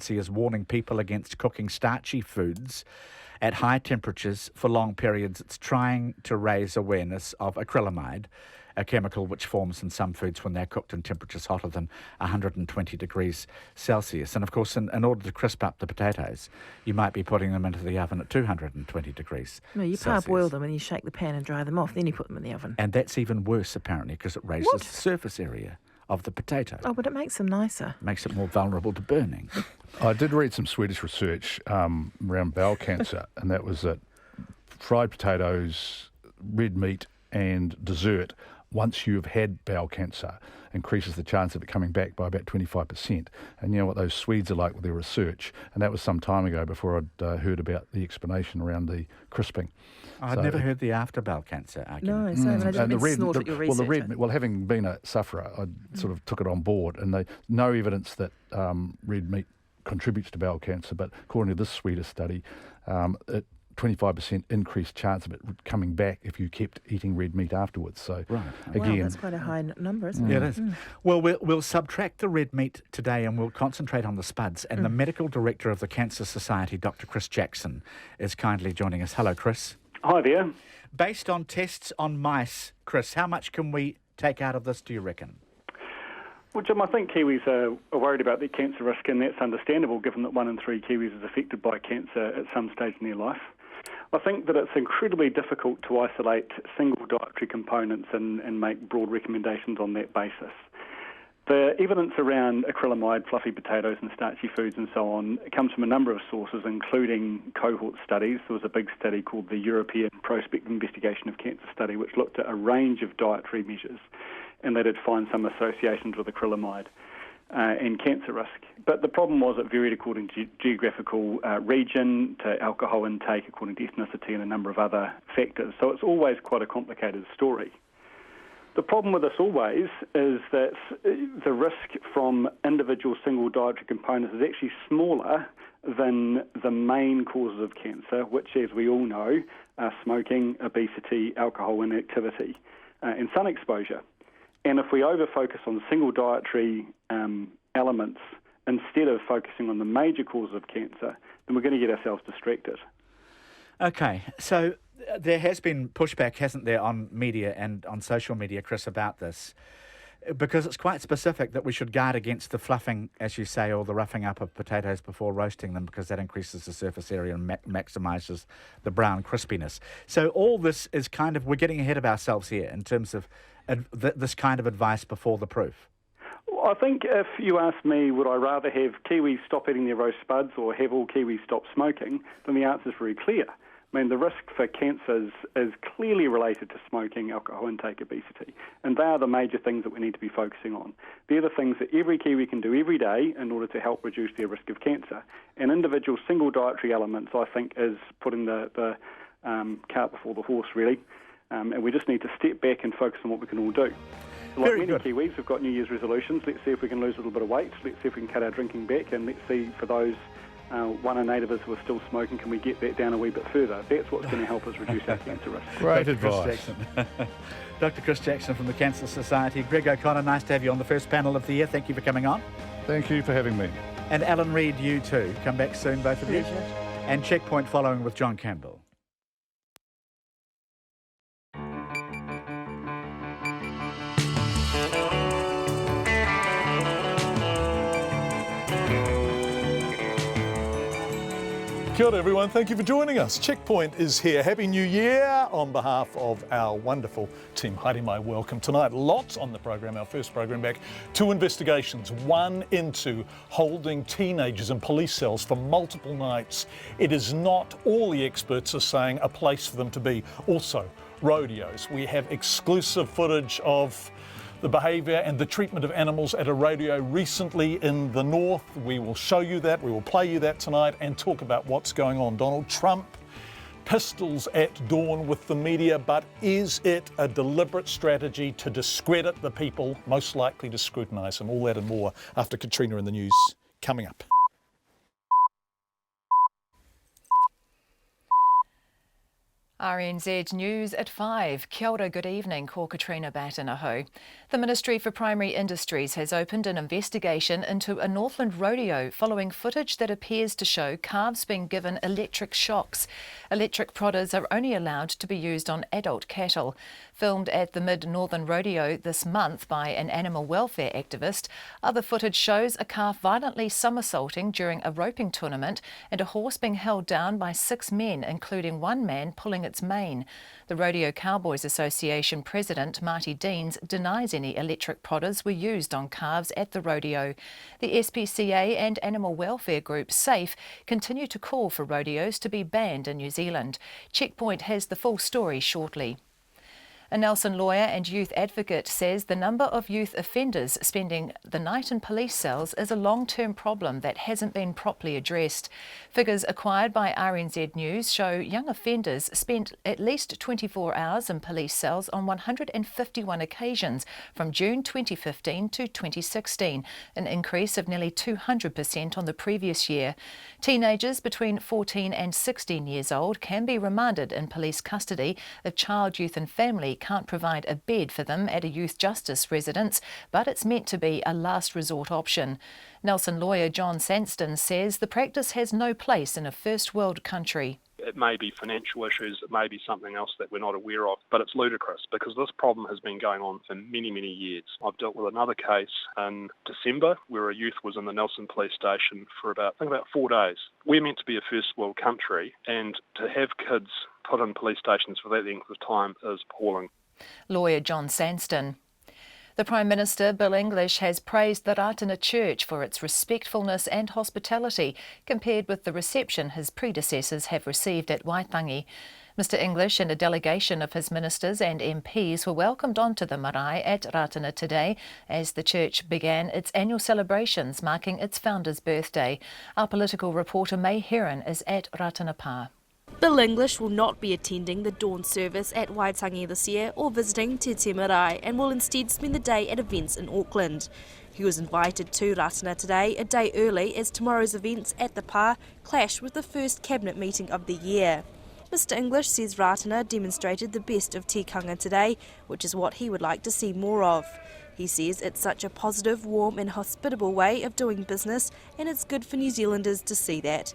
Agency is warning people against cooking starchy foods at high temperatures for long periods. It's trying to raise awareness of acrylamide, a chemical which forms in some foods when they're cooked in temperatures hotter than 120 degrees Celsius. And of course, in order to crisp up the potatoes, you might be putting them into the oven at 220 degrees No, you Celsius. parboil them and you shake the pan and dry them off, then you put them in the oven. And that's even worse, apparently, because it raises the surface area of the potato. Oh, but it makes them nicer. Makes it more vulnerable to burning. I did read some Swedish research around bowel cancer, and that was that fried potatoes, red meat and dessert, once you've had bowel cancer, increases the chance of it coming back by about 25%. And you know what those Swedes are like with their research, and that was some time ago before I'd heard about the explanation around the crisping. I'd never heard the after bowel cancer argument. No, so I didn't mean to snort at your research. Having been a sufferer, I sort of took it on board, and no evidence that red meat contributes to bowel cancer, but according to this Swedish study, 25% increased chance of it coming back if you kept eating red meat afterwards. So, again... Wow, that's quite a high number, isn't it? Yeah, it is. Well, we'll subtract the red meat today and we'll concentrate on the spuds. And the Medical Director of the Cancer Society, Dr. Chris Jackson, is kindly joining us. Hello, Chris. Hi there. Based on tests on mice, Chris, how much can we take out of this, do you reckon? Well, Jim, I think Kiwis are worried about their cancer risk, and that's understandable given that 1 in 3 Kiwis is affected by cancer at some stage in their life. I think that it's incredibly difficult to isolate single dietary components and make broad recommendations on that basis. The evidence around acrylamide, fluffy potatoes and starchy foods and so on comes from a number of sources, including cohort studies. There was a big study called the European Prospective Investigation of Cancer Study, which looked at a range of dietary measures, and they did find some associations with acrylamide and cancer risk. But the problem was it varied according to geographical region, to alcohol intake, according to ethnicity and a number of other factors. So it's always quite a complicated story. The problem with this always is that the risk from individual single dietary components is actually smaller than the main causes of cancer, which, as we all know, are smoking, obesity, alcohol inactivity, and sun exposure. And if we over-focus on single dietary elements instead of focusing on the major causes of cancer, then we're going to get ourselves distracted. Okay, so there has been pushback, hasn't there, on media and on social media, Chris, about this, because it's quite specific that we should guard against the fluffing, as you say, or the roughing up of potatoes before roasting them, because that increases the surface area and maximises the brown crispiness. So all this is kind of, we're getting ahead of ourselves here in terms of this kind of advice before the proof. Well, I think if you ask me, would I rather have Kiwis stop eating their roast spuds or have all Kiwis stop smoking, then the answer is very clear. I mean, the risk for cancer is clearly related to smoking, alcohol intake, obesity, and they are the major things that we need to be focusing on. They're the things that every Kiwi can do every day in order to help reduce their risk of cancer. And individual single dietary elements, I think, is putting the cart before the horse, really. And we just need to step back and focus on what we can all do. Like many Kiwis, we've got New Year's resolutions. Let's see if we can lose a little bit of weight. Let's see if we can cut our drinking back, and let's see for those 1 in 8 of us who are still smoking, can we get that down a wee bit further? That's what's going to help us reduce our cancer risk. Great advice. Dr. Chris Jackson from the Cancer Society. Greg O'Connor, nice to have you on the first panel of the year. Thank you for coming on. Thank you for having me. And Alan Reid, you too. Come back soon, both of you. Pleasure. And Checkpoint following with John Campbell. Kia ora everyone, thank you for joining us. Checkpoint is here. Happy New Year on behalf of our wonderful team. Haere mai, welcome. Tonight, lots on the program, our first program back. 2 investigations, one into holding teenagers in police cells for multiple nights. It is not, all the experts are saying, a place for them to be. Also, rodeos. We have exclusive footage of the behaviour and the treatment of animals at a rodeo recently in the north. We will show you that, we will play you that tonight and talk about what's going on. Donald Trump, pistols at dawn with the media, but is it a deliberate strategy to discredit the people most likely to scrutinise them? All that and more after Katrina in the news coming up. RNZ News at 5. Kia ora, good evening. Ko Katrina Batanaho. The Ministry for Primary Industries has opened an investigation into a Northland rodeo following footage that appears to show calves being given electric shocks. Electric prodders are only allowed to be used on adult cattle. Filmed at the Mid-Northern Rodeo this month by an animal welfare activist, other footage shows a calf violently somersaulting during a roping tournament and a horse being held down by 6 men, including one man pulling its mane. The Rodeo Cowboys Association President Marty Deans denies any electric prodders were used on calves at the rodeo. The SPCA and animal welfare group SAFE continue to call for rodeos to be banned in New Zealand. Checkpoint has the full story shortly. A Nelson lawyer and youth advocate says the number of youth offenders spending the night in police cells is a long-term problem that hasn't been properly addressed. Figures acquired by RNZ News show young offenders spent at least 24 hours in police cells on 151 occasions from June 2015 to 2016, an increase of nearly 200% on the previous year. Teenagers between 14 and 16 years old can be remanded in police custody if Child, Youth and Family can't provide a bed for them at a youth justice residence, but it's meant to be a last resort option. Nelson lawyer John Campbell says the practice has no place in a first world country. It may be financial issues, it may be something else that we're not aware of, but it's ludicrous because this problem has been going on for many, many years. I've dealt with another case in December where a youth was in the Nelson police station for about 4 days. We're meant to be a first world country, and to have kids put in police stations for that length of time is appalling. Lawyer John Campbell. The Prime Minister, Bill English, has praised the Ratana Church for its respectfulness and hospitality compared with the reception his predecessors have received at Waitangi. Mr English and a delegation of his ministers and MPs were welcomed onto the marae at Ratana today as the church began its annual celebrations marking its founder's birthday. Our political reporter May Heron is at Ratana Pa. Bill English will not be attending the dawn service at Waitangi this year or visiting Te Marae and will instead spend the day at events in Auckland. He was invited to Ratana today, a day early, as tomorrow's events at the Pa clash with the first cabinet meeting of the year. Mr English says Ratana demonstrated the best of tikanga today, which is what he would like to see more of. He says it's such a positive, warm and hospitable way of doing business, and it's good for New Zealanders to see that.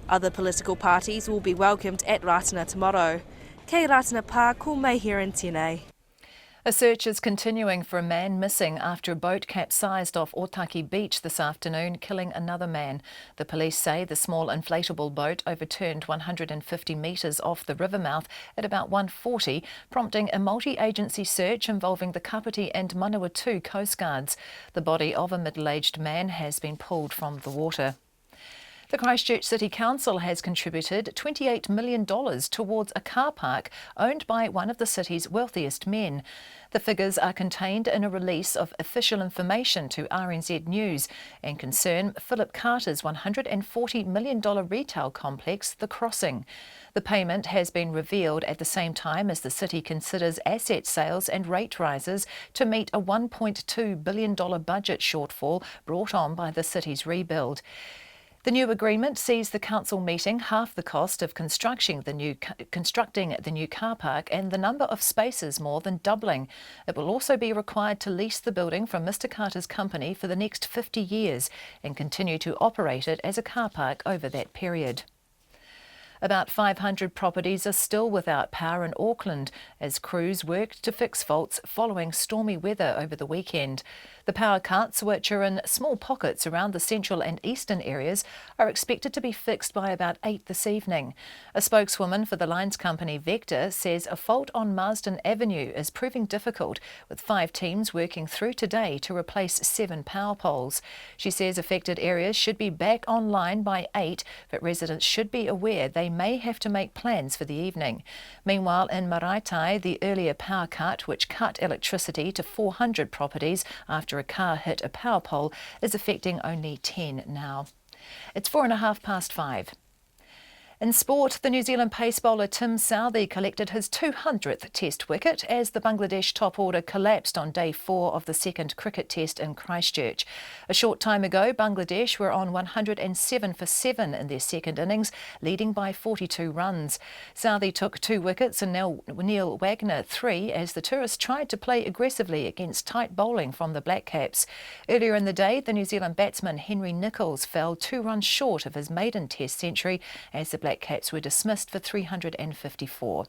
Other political parties will be welcomed at Ratana tomorrow. Kei Ratana Pa, ko Mai Heron tēnei. A search is continuing for a man missing after a boat capsized off Otaki Beach this afternoon, killing another man. The police say the small inflatable boat overturned 150 metres off the river mouth at about 1:40, prompting a multi-agency search involving the Kapiti and Manawatu coastguards. The body of a middle-aged man has been pulled from the water. The Christchurch City Council has contributed $28 million towards a car park owned by one of the city's wealthiest men. The figures are contained in a release of official information to RNZ News and concern Philip Carter's $140 million retail complex, The Crossing. The payment has been revealed at the same time as the city considers asset sales and rate rises to meet a $1.2 billion budget shortfall brought on by the city's rebuild. The new agreement sees the council meeting half the cost of constructing the new car park and the number of spaces more than doubling. It will also be required to lease the building from Mr Carter's company for the next 50 years and continue to operate it as a car park over that period. About 500 properties are still without power in Auckland as crews work to fix faults following stormy weather over the weekend. The power cuts, which are in small pockets around the central and eastern areas, are expected to be fixed by about 8 this evening. A spokeswoman for the lines company Vector says a fault on Marsden Avenue is proving difficult, with 5 teams working through today to replace 7 power poles. She says affected areas should be back online by 8, but residents should be aware they may have to make plans for the evening. Meanwhile, in Maraetai, the earlier power cut, which cut electricity to 400 properties after a car hit a power pole, is affecting only 10 now. It's 5:04. In sport, the New Zealand pace bowler Tim Southee collected his 200th Test wicket as the Bangladesh top order collapsed on day 4 of the second cricket test in Christchurch. A short time ago, Bangladesh were on 107 for 7 in their second innings, leading by 42 runs. Southee took 2 wickets and Neil Wagner 3 as the tourists tried to play aggressively against tight bowling from the Black Caps. Earlier in the day, the New Zealand batsman Henry Nicholls fell 2 runs short of his maiden Test century as the Black Caps were dismissed for 354.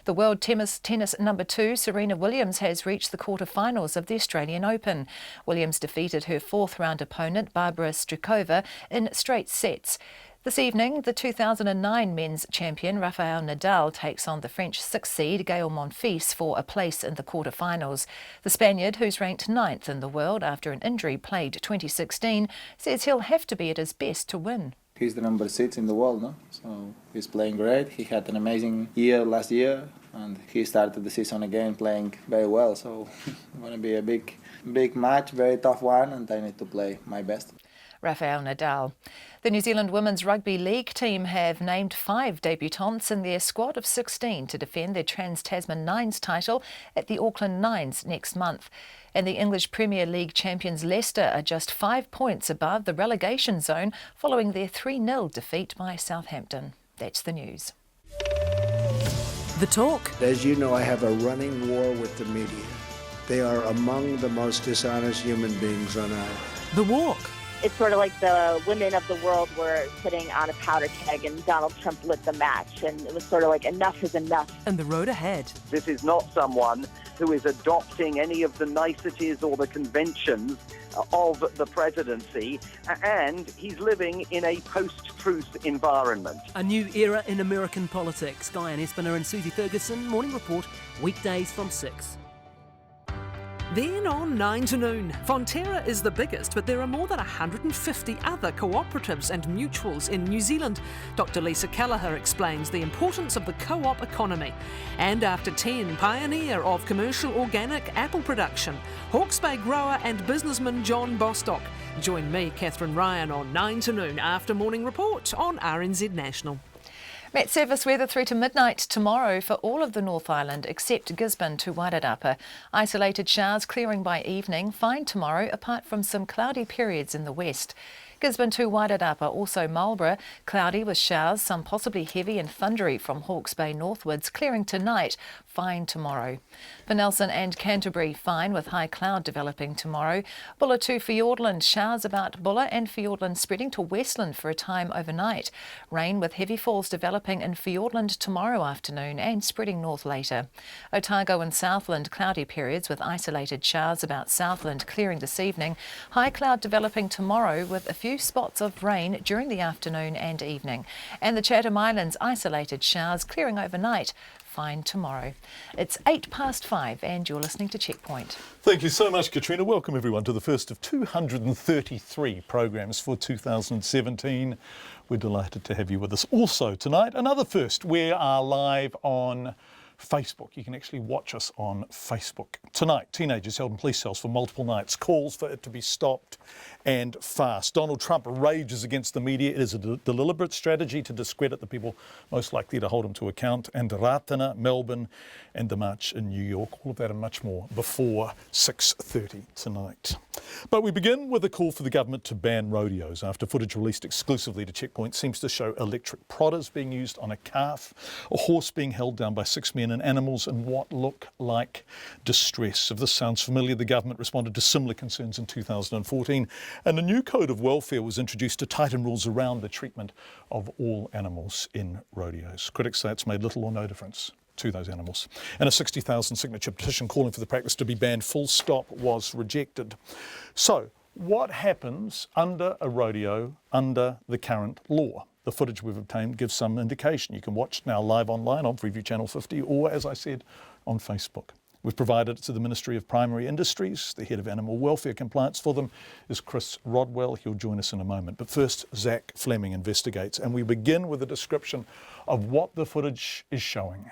The world tennis number 2, Serena Williams, has reached the quarter-finals of the Australian Open. Williams defeated her 4th-round opponent, Barbara Strykova, in straight sets. This evening, the 2009 men's champion Rafael Nadal takes on the French 6th seed Gael Monfils for a place in the quarter-finals. The Spaniard, who's ranked 9th in the world after an injury plagued 2016, says he'll have to be at his best to win. He's the number 6 in the world, no? So he's playing great. He had an amazing year last year, and he started the season again playing very well. So it's going to be a big match, very tough one, and I need to play my best. Rafael Nadal. The New Zealand Women's Rugby League team have named 5 debutants in their squad of 16 to defend their Trans-Tasman Nines title at the Auckland Nines next month. And the English Premier League champions Leicester are just 5 points above the relegation zone following their 3-0 defeat by Southampton. That's the news. The Talk. As you know, I have a running war with the media. They are among the most dishonest human beings on earth. The Walk. It's sort of like the women of the world were sitting on a powder keg and Donald Trump lit the match, and it was sort of like enough is enough. And the road ahead. This is not someone who is adopting any of the niceties or the conventions of the presidency, and he's living in a post-truth environment. A new era in American politics. Guyan Espiner and Susie Ferguson, Morning Report, weekdays from 6. Then on 9 to noon, Fonterra is the biggest, but there are more than 150 other cooperatives and mutuals in New Zealand. Dr. Lisa Kelleher explains the importance of the co-op economy. And after 10, pioneer of commercial organic apple production, Hawke's Bay grower and businessman John Bostock. Join me, Catherine Ryan, on 9 to noon after Morning Report on RNZ National. Met service weather through to midnight tomorrow for all of the North Island except Gisborne to Wairarapa. Isolated showers clearing by evening, fine tomorrow apart from some cloudy periods in the west. Gisborne to Wairarapa, also Marlborough, cloudy with showers, some possibly heavy and thundery from Hawke's Bay northwards, clearing tonight, fine tomorrow. For Nelson and Canterbury, fine with high cloud developing tomorrow. Bulla to Fiordland, showers about Bulla and Fiordland spreading to Westland for a time overnight. Rain with heavy falls developing in Fiordland tomorrow afternoon and spreading north later. Otago and Southland, cloudy periods with isolated showers about Southland, clearing this evening. High cloud developing tomorrow with a few spots of rain during the afternoon and evening. And the Chatham Islands, isolated showers clearing overnight. Fine tomorrow. It's 5:08 and you're listening to Checkpoint. Thank you so much, Katrina. Welcome everyone to the first of 233 programmes for 2017. We're delighted to have you with us. Also tonight, another first. We are live on Facebook. You can actually watch us on Facebook. Tonight, teenagers held in police cells for multiple nights. Calls for it to be stopped and fast. Donald Trump rages against the media. It is a deliberate strategy to discredit the people most likely to hold him to account. And Ratana, Melbourne, and the march in New York. All of that and much more before 6:30 tonight. But we begin with a call for the government to ban rodeos after footage released exclusively to Checkpoint seems to show electric prodders being used on a calf, a horse being held down by 6 men and animals in what look like distress. If this sounds familiar, the government responded to similar concerns in 2014, and a new code of welfare was introduced to tighten rules around the treatment of all animals in rodeos. Critics say it's made little or no difference to those animals. And a 60,000 signature petition calling for the practice to be banned full stop was rejected. So, what happens under a rodeo under the current law? The footage we've obtained gives some indication. You can watch now live online on Freeview Channel 50 or, as I said, on Facebook. We've provided it to the Ministry of Primary Industries. The head of Animal Welfare Compliance for them is Chris Rodwell. He'll join us in a moment. But first, Zach Fleming investigates. And we begin with a description of what the footage is showing.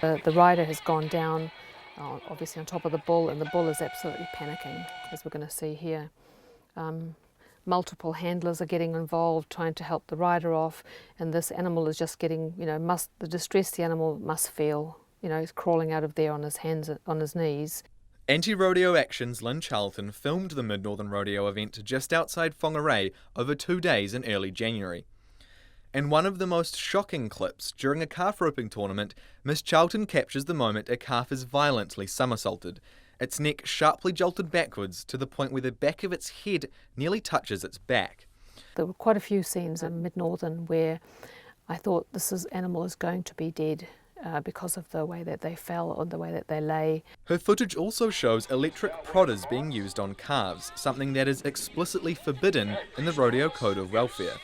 The rider has gone down, obviously on top of the bull, and the bull is absolutely panicking, as we're going to see here. multiple handlers are getting involved trying to help the rider off, and this animal is just getting, the distress the animal must feel. He's crawling out of there on his hands, on his knees. Anti-Rodeo Action's Lynn Charlton filmed the Mid-Northern Rodeo event just outside Whangarei over 2 days in early January. In one of the most shocking clips, during a calf roping tournament, Miss Charlton captures the moment a calf is violently somersaulted, its neck sharply jolted backwards to the point where the back of its head nearly touches its back. There were quite a few scenes in Mid-Northern where I thought animal is going to be dead. Because of the way that they fell or the way that they lay. Her footage also shows electric prodders being used on calves, something that is explicitly forbidden in the Rodeo Code of Welfare.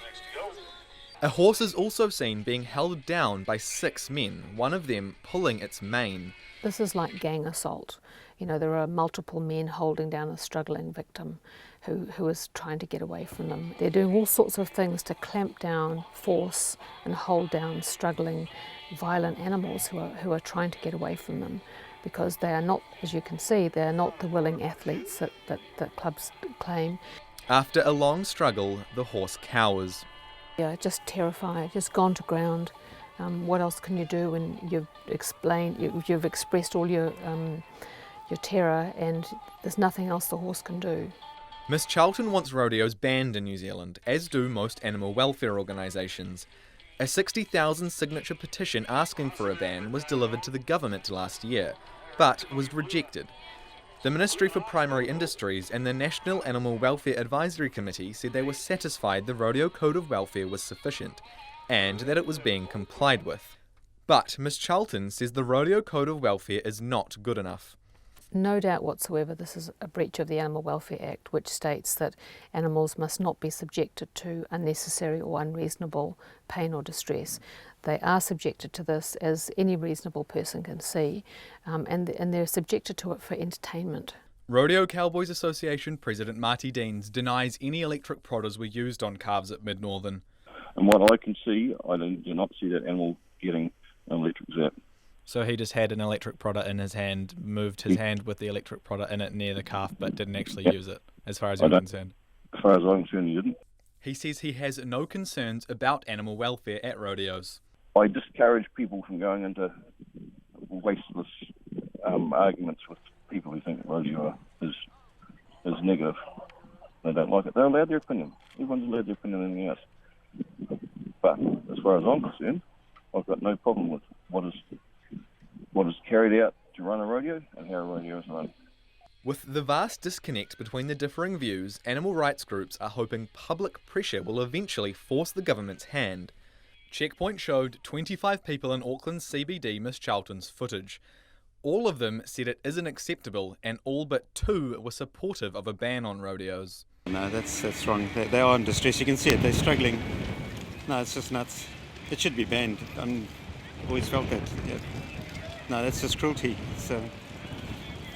A horse is also seen being held down by 6 men, one of them pulling its mane. This is like gang assault. There are multiple men holding down a struggling victim who is trying to get away from them. They're doing all sorts of things to clamp down, force and hold down struggling, violent animals who are trying to get away from them, because they are not, as you can see, they are not the willing athletes that clubs claim. After a long struggle, the horse cowers. Yeah, just terrified, just gone to ground. What else can you do when you've expressed all your terror, and there's nothing else the horse can do? Miss Charlton wants rodeos banned in New Zealand, as do most animal welfare organisations. A 60,000 signature petition asking for a ban was delivered to the government last year, but was rejected. The Ministry for Primary Industries and the National Animal Welfare Advisory Committee said they were satisfied the Rodeo Code of Welfare was sufficient, and that it was being complied with. But Miss Charlton says the Rodeo Code of Welfare is not good enough. No doubt whatsoever this is a breach of the Animal Welfare Act, which states that animals must not be subjected to unnecessary or unreasonable pain or distress. They are subjected to this, as any reasonable person can see, and they're subjected to it for entertainment. Rodeo Cowboys Association President Marty Deans denies any electric prodders were used on calves at Mid-Northern. And what I can see, I do not see that animal getting an electric zap. So he just had an electric prodder in his hand, moved his hand with the electric prodder in it near the calf, but didn't actually use it, as far as you're concerned? As far as I'm concerned, he didn't. He says he has no concerns about animal welfare at rodeos. I discourage people from going into wasteless arguments with people who think rodeo is negative. They don't like it. They're allowed their opinion. Everyone's allowed their opinion on anything else. But as far as I'm concerned, I've got no problem with what is carried out to run a rodeo and how a rodeo is run. With the vast disconnect between the differing views, animal rights groups are hoping public pressure will eventually force the government's hand. Checkpoint showed 25 people in Auckland's CBD Miss Charlton's footage. All of them said it isn't acceptable, and all but 2 were supportive of a ban on rodeos. No, that's wrong. They are in distress. You can see it. They're struggling. No, it's just nuts. It should be banned. I've always felt that. Yeah. No, that's just cruelty. So,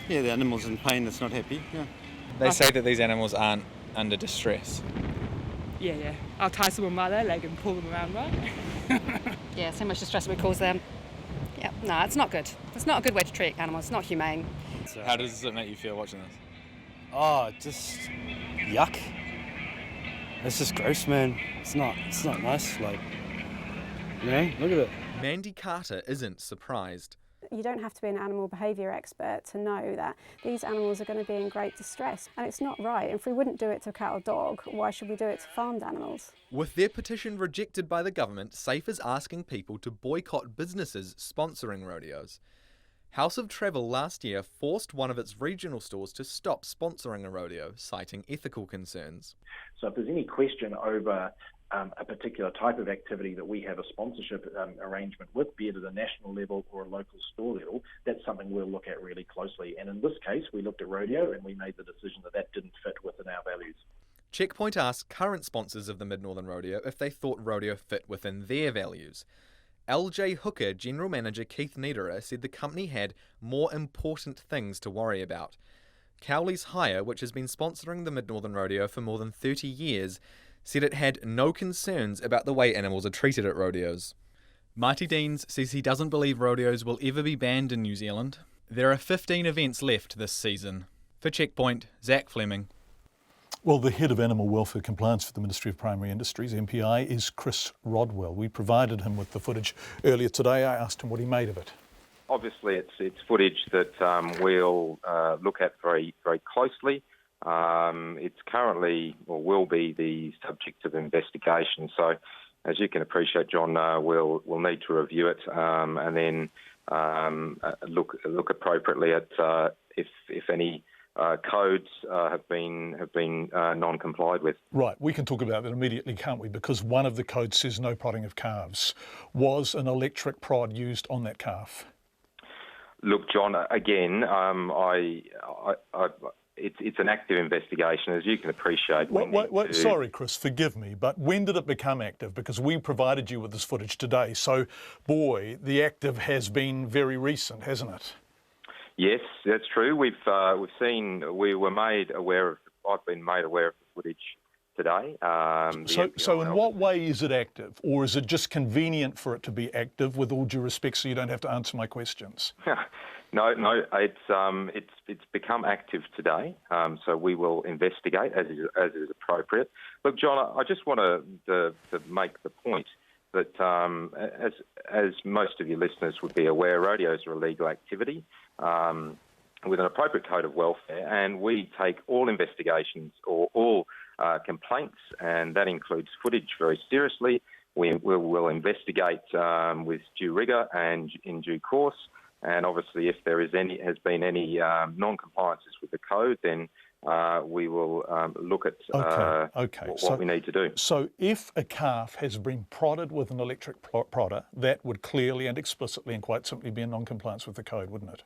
yeah, the animal's in pain. It's not happy. Yeah. They say that these animals aren't under distress. Yeah. I'll tie someone by their leg and pull them around, right? Yeah, so much distress we cause them. Yeah, no, it's not good. It's not a good way to treat animals. It's not humane. So how does it make you feel watching this? Oh, just yuck. It's just gross, man. It's not nice. Look at it. Mandy Carter isn't surprised. You don't have to be an animal behaviour expert to know that these animals are going to be in great distress, and it's not right. If we wouldn't do it to a cat or dog, why should we do it to farmed animals? With their petition rejected by the government, SAFE is asking people to boycott businesses sponsoring rodeos. House of Travel last year forced one of its regional stores to stop sponsoring a rodeo, citing ethical concerns. So if there's any question over a particular type of activity that we have a sponsorship arrangement with, be it at a national level or a local store level, that's something we'll look at really closely. And in this case, we looked at rodeo and we made the decision that didn't fit within our values. Checkpoint asked current sponsors of the Mid-Northern Rodeo if they thought rodeo fit within their values. LJ Hooker General Manager Keith Niederer said the company had more important things to worry about. Cowley's Hire, which has been sponsoring the Mid-Northern Rodeo for more than 30 years, said it had no concerns about the way animals are treated at rodeos. Marty Deans says he doesn't believe rodeos will ever be banned in New Zealand. There are 15 events left this season. For Checkpoint, Zach Fleming. Well, the head of animal welfare compliance for the Ministry of Primary Industries, MPI, is Chris Rodwell. We provided him with the footage earlier today. I asked him what he made of it. Obviously, it's footage that we'll look at very, very closely. It's currently, or will be, the subject of investigation. So, as you can appreciate, John, we'll need to review it and then look appropriately at if any codes have been non-complied with. Right, we can talk about that immediately, can't we? Because one of the codes says no prodding of calves. Was an electric prod used on that calf? Look, John, again, it's an active investigation, as you can appreciate. Wait, sorry, Chris, forgive me, but when did it become active? Because we provided you with this footage today. So, boy, the active has been very recent, hasn't it? Yes, that's true. We've seen. I've been made aware of the footage today. So in what way is it active, or is it just convenient for it to be active? With all due respect, so you don't have to answer my questions. No, it's become active today. So we will investigate as is appropriate. Look, John, I just want to make the point that as most of your listeners would be aware, rodeos are a legal activity with an appropriate code of welfare, and we take all investigations or all complaints, and that includes footage, very seriously. We will investigate with due rigour and in due course, and obviously if there has been any non-compliances with the code, then we will look at what we need to do. So if a calf has been prodded with an electric prodder, that would clearly and explicitly and quite simply be in non-compliance with the code, wouldn't it?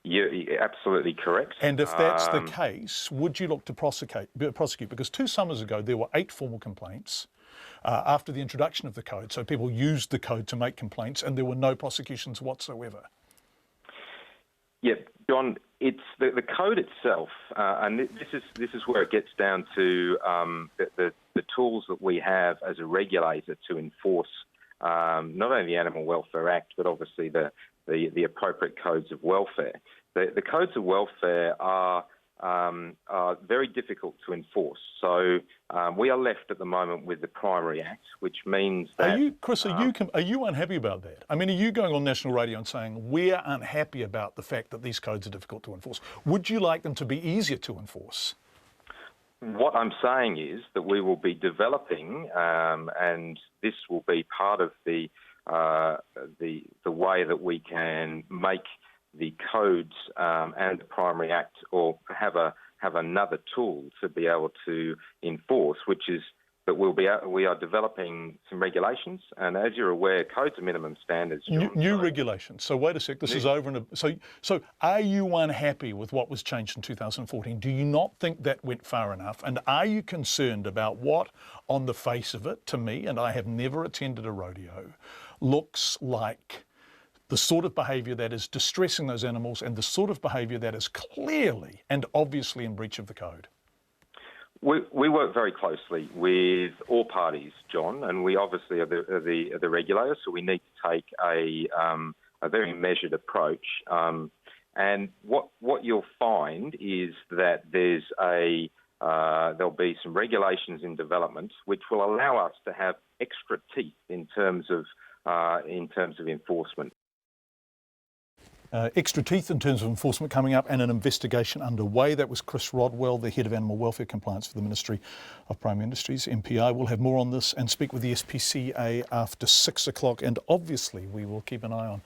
You're absolutely correct. And if that's the case, would you look to prosecute? Because 2 summers ago there were 8 formal complaints after the introduction of the code. So people used the code to make complaints, and there were no prosecutions whatsoever. Yeah, John, it's the code itself, and this is where it gets down to the tools that we have as a regulator to enforce not only the Animal Welfare Act, but obviously the appropriate codes of welfare. The codes of welfare are very difficult to enforce. So we are left at the moment with the Primary Act, which means that... Are you unhappy about that? I mean, are you going on national radio and saying we're unhappy about the fact that these codes are difficult to enforce? Would you like them to be easier to enforce? What I'm saying is that we will be developing, and this will be part of the way that we can make the codes and the Primary Act, or have another tool to be able to enforce, which is that we are developing some regulations, and as you're aware, codes are minimum standards. New regulations. So wait a sec, this is over. So are you unhappy with what was changed in 2014? Do you not think that went far enough? And are you concerned about what, on the face of it, to me, and I have never attended a rodeo, looks like the sort of behaviour that is distressing those animals, and the sort of behaviour that is clearly and obviously in breach of the code? We work very closely with all parties, John, and we obviously are the regulators, so we need to take a very measured approach. And what you'll find is that there'll be some regulations in development which will allow us to have extra teeth in terms of enforcement. Extra teeth in terms of enforcement coming up, and an investigation underway. That was Chris Rodwell, the head of animal welfare compliance for the Ministry of Primary Industries, MPI. We'll have more on this and speak with the SPCA after 6 o'clock, and obviously we will keep an eye on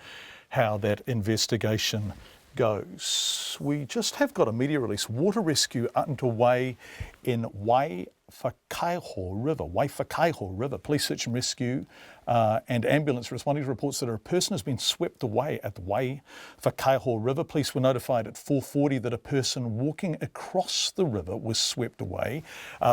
how that investigation goes. We just have got a media release. Water rescue underway in Waifakaiho River. Police search and rescue and ambulance responding to reports that a person has been swept away at the Waifakaiho River. Police were notified at 4:40 that a person walking across the river was swept away.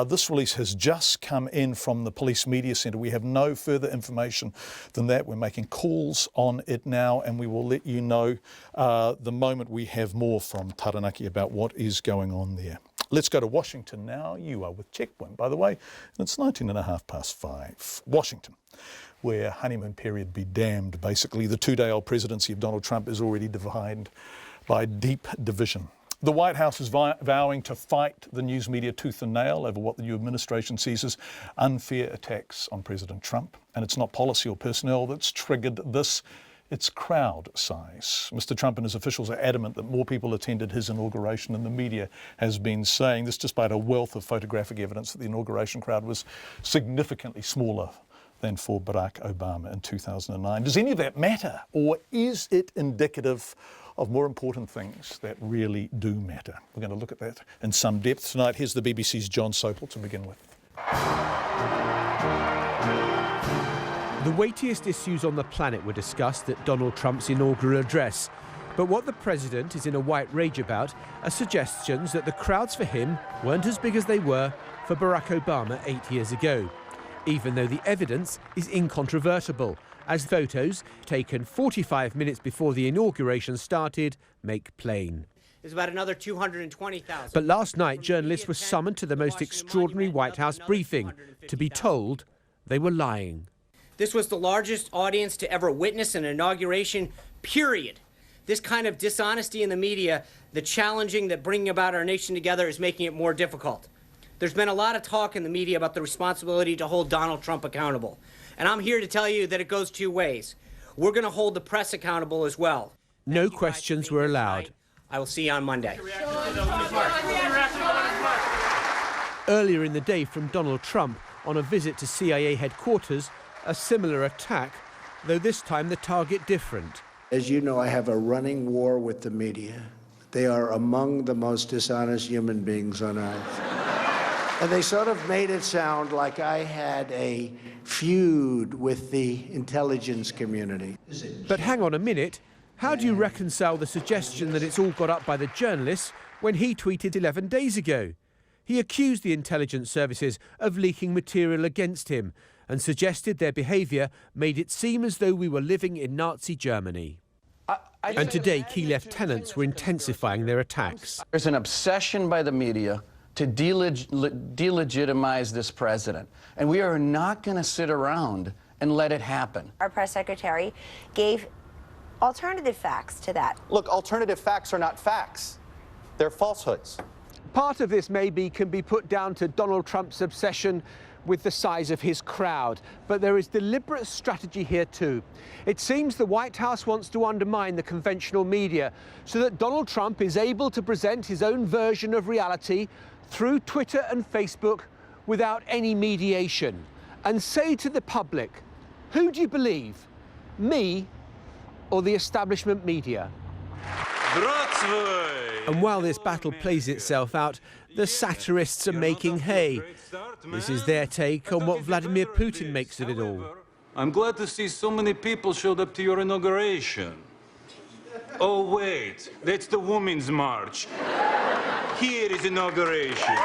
This release has just come in from the Police Media Centre. We have no further information than that. We're making calls on it now, and we will let you know the moment we have more from Taranaki about what is going on there. Let's go to Washington now. You are with Checkpoint, by the way, and it's 5:19. Washington, where honeymoon period be damned. Basically, the 2-day-old presidency of Donald Trump is already defined by deep division. The White House is vowing to fight the news media tooth and nail over what the new administration sees as unfair attacks on President Trump. And it's not policy or personnel that's triggered this. It's crowd size. Mr. Trump and his officials are adamant that more people attended his inauguration than the media has been saying. This despite a wealth of photographic evidence that the inauguration crowd was significantly smaller than for Barack Obama in 2009. Does any of that matter, or is it indicative of more important things that really do matter? We're going to look at that in some depth tonight. Here's the BBC's John Campbell to begin with. The weightiest issues on the planet were discussed at Donald Trump's inaugural address. But what the president is in a white rage about are suggestions that the crowds for him weren't as big as they were for Barack Obama 8 years ago, even though the evidence is incontrovertible, as photos taken 45 minutes before the inauguration started make plain. There's about another 220,000. But last night, journalists were summoned to the most extraordinary White House briefing to be told they were lying. This was the largest audience to ever witness an inauguration, period. This kind of dishonesty in the media, the challenging that bringing about our nation together is making it more difficult. There's been a lot of talk in the media about the responsibility to hold Donald Trump accountable. And I'm here to tell you that it goes two ways. We're going to hold the press accountable as well. No questions were allowed. I will see you on Monday. Earlier in the day from Donald Trump on a visit to CIA headquarters, a similar attack, though this time the target different. As you know, I have a running war with the media. They are among the most dishonest human beings on earth. And they sort of made it sound like I had a feud with the intelligence community. But hang on a minute. How do you reconcile the suggestion that it's all got up by the journalists when he tweeted 11 days ago? He accused the intelligence services of leaking material against him and suggested their behaviour made it seem as though we were living in Nazi Germany. And today, key lieutenants were intensifying their attacks. There's an obsession by the media to delegitimize this president, and we are not going to sit around and let it happen. Our press secretary gave alternative facts to that. Look, alternative facts are not facts. They're falsehoods. Part of this maybe can be put down to Donald Trump's obsession with the size of his crowd, but there is deliberate strategy here too. It seems the White House wants to undermine the conventional media so that Donald Trump is able to present his own version of reality through Twitter and Facebook without any mediation, and say to the public, who do you believe, me or the establishment media? And while this battle plays itself out, the satirists are making hay. This is their take on what Vladimir Putin makes of it all. I'm glad to see so many people showed up to your inauguration. Oh, wait, that's the Women's March. Here is inauguration.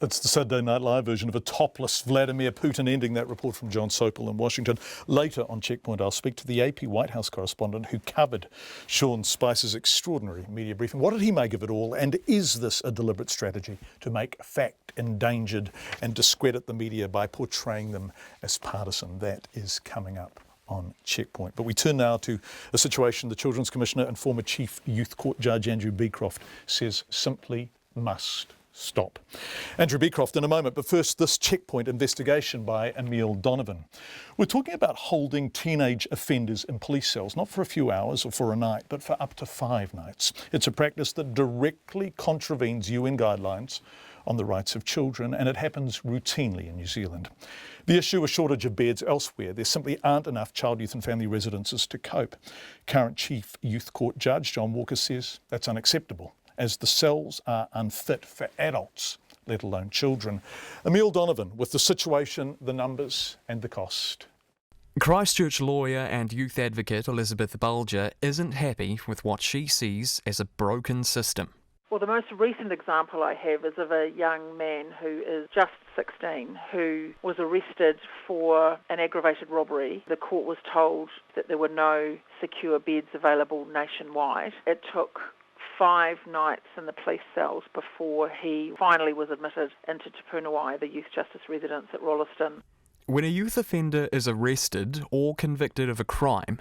That's the Saturday Night Live version of a topless Vladimir Putin, ending that report from John Campbell in Washington. Later on Checkpoint, I'll speak to the AP White House correspondent who covered Sean Spicer's extraordinary media briefing. What did he make of it all? And is this a deliberate strategy to make fact endangered and discredit the media by portraying them as partisan? That is coming up on Checkpoint. But we turn now to a situation the Children's Commissioner and former Chief Youth Court Judge Andrew Beecroft says simply must stop. Andrew Beecroft in a moment, but first this Checkpoint investigation by Emile Donovan. We're talking about holding teenage offenders in police cells, not for a few hours or for a night, but for up to 5 nights. It's a practice that directly contravenes UN guidelines on the rights of children, and it happens routinely in New Zealand. The issue, a shortage of beds elsewhere. There simply aren't enough child, youth and family residences to cope. Current Chief Youth Court Judge John Walker says that's unacceptable, as the cells are unfit for adults, let alone children. Emile Donovan with the situation, the numbers and the cost. Christchurch lawyer and youth advocate Elizabeth Bulger isn't happy with what she sees as a broken system. Well, the most recent example I have is of a young man who is just 16 who was arrested for an aggravated robbery. The court was told that there were no secure beds available nationwide. It took 5 nights in the police cells before he finally was admitted into Te Punawai, the youth justice residence at Rolleston. When a youth offender is arrested or convicted of a crime,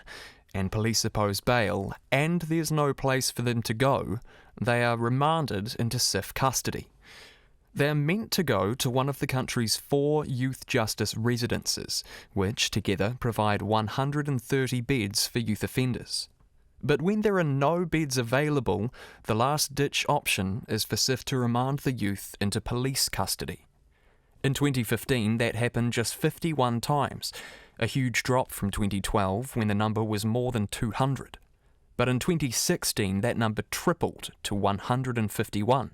and police oppose bail, and there's no place for them to go, they are remanded into SIF custody. They're meant to go to one of the country's 4 youth justice residences, which together provide 130 beds for youth offenders. But when there are no beds available, the last-ditch option is for SIF to remand the youth into police custody. In 2015, that happened just 51 times, a huge drop from 2012 when the number was more than 200. But in 2016, that number tripled to 151,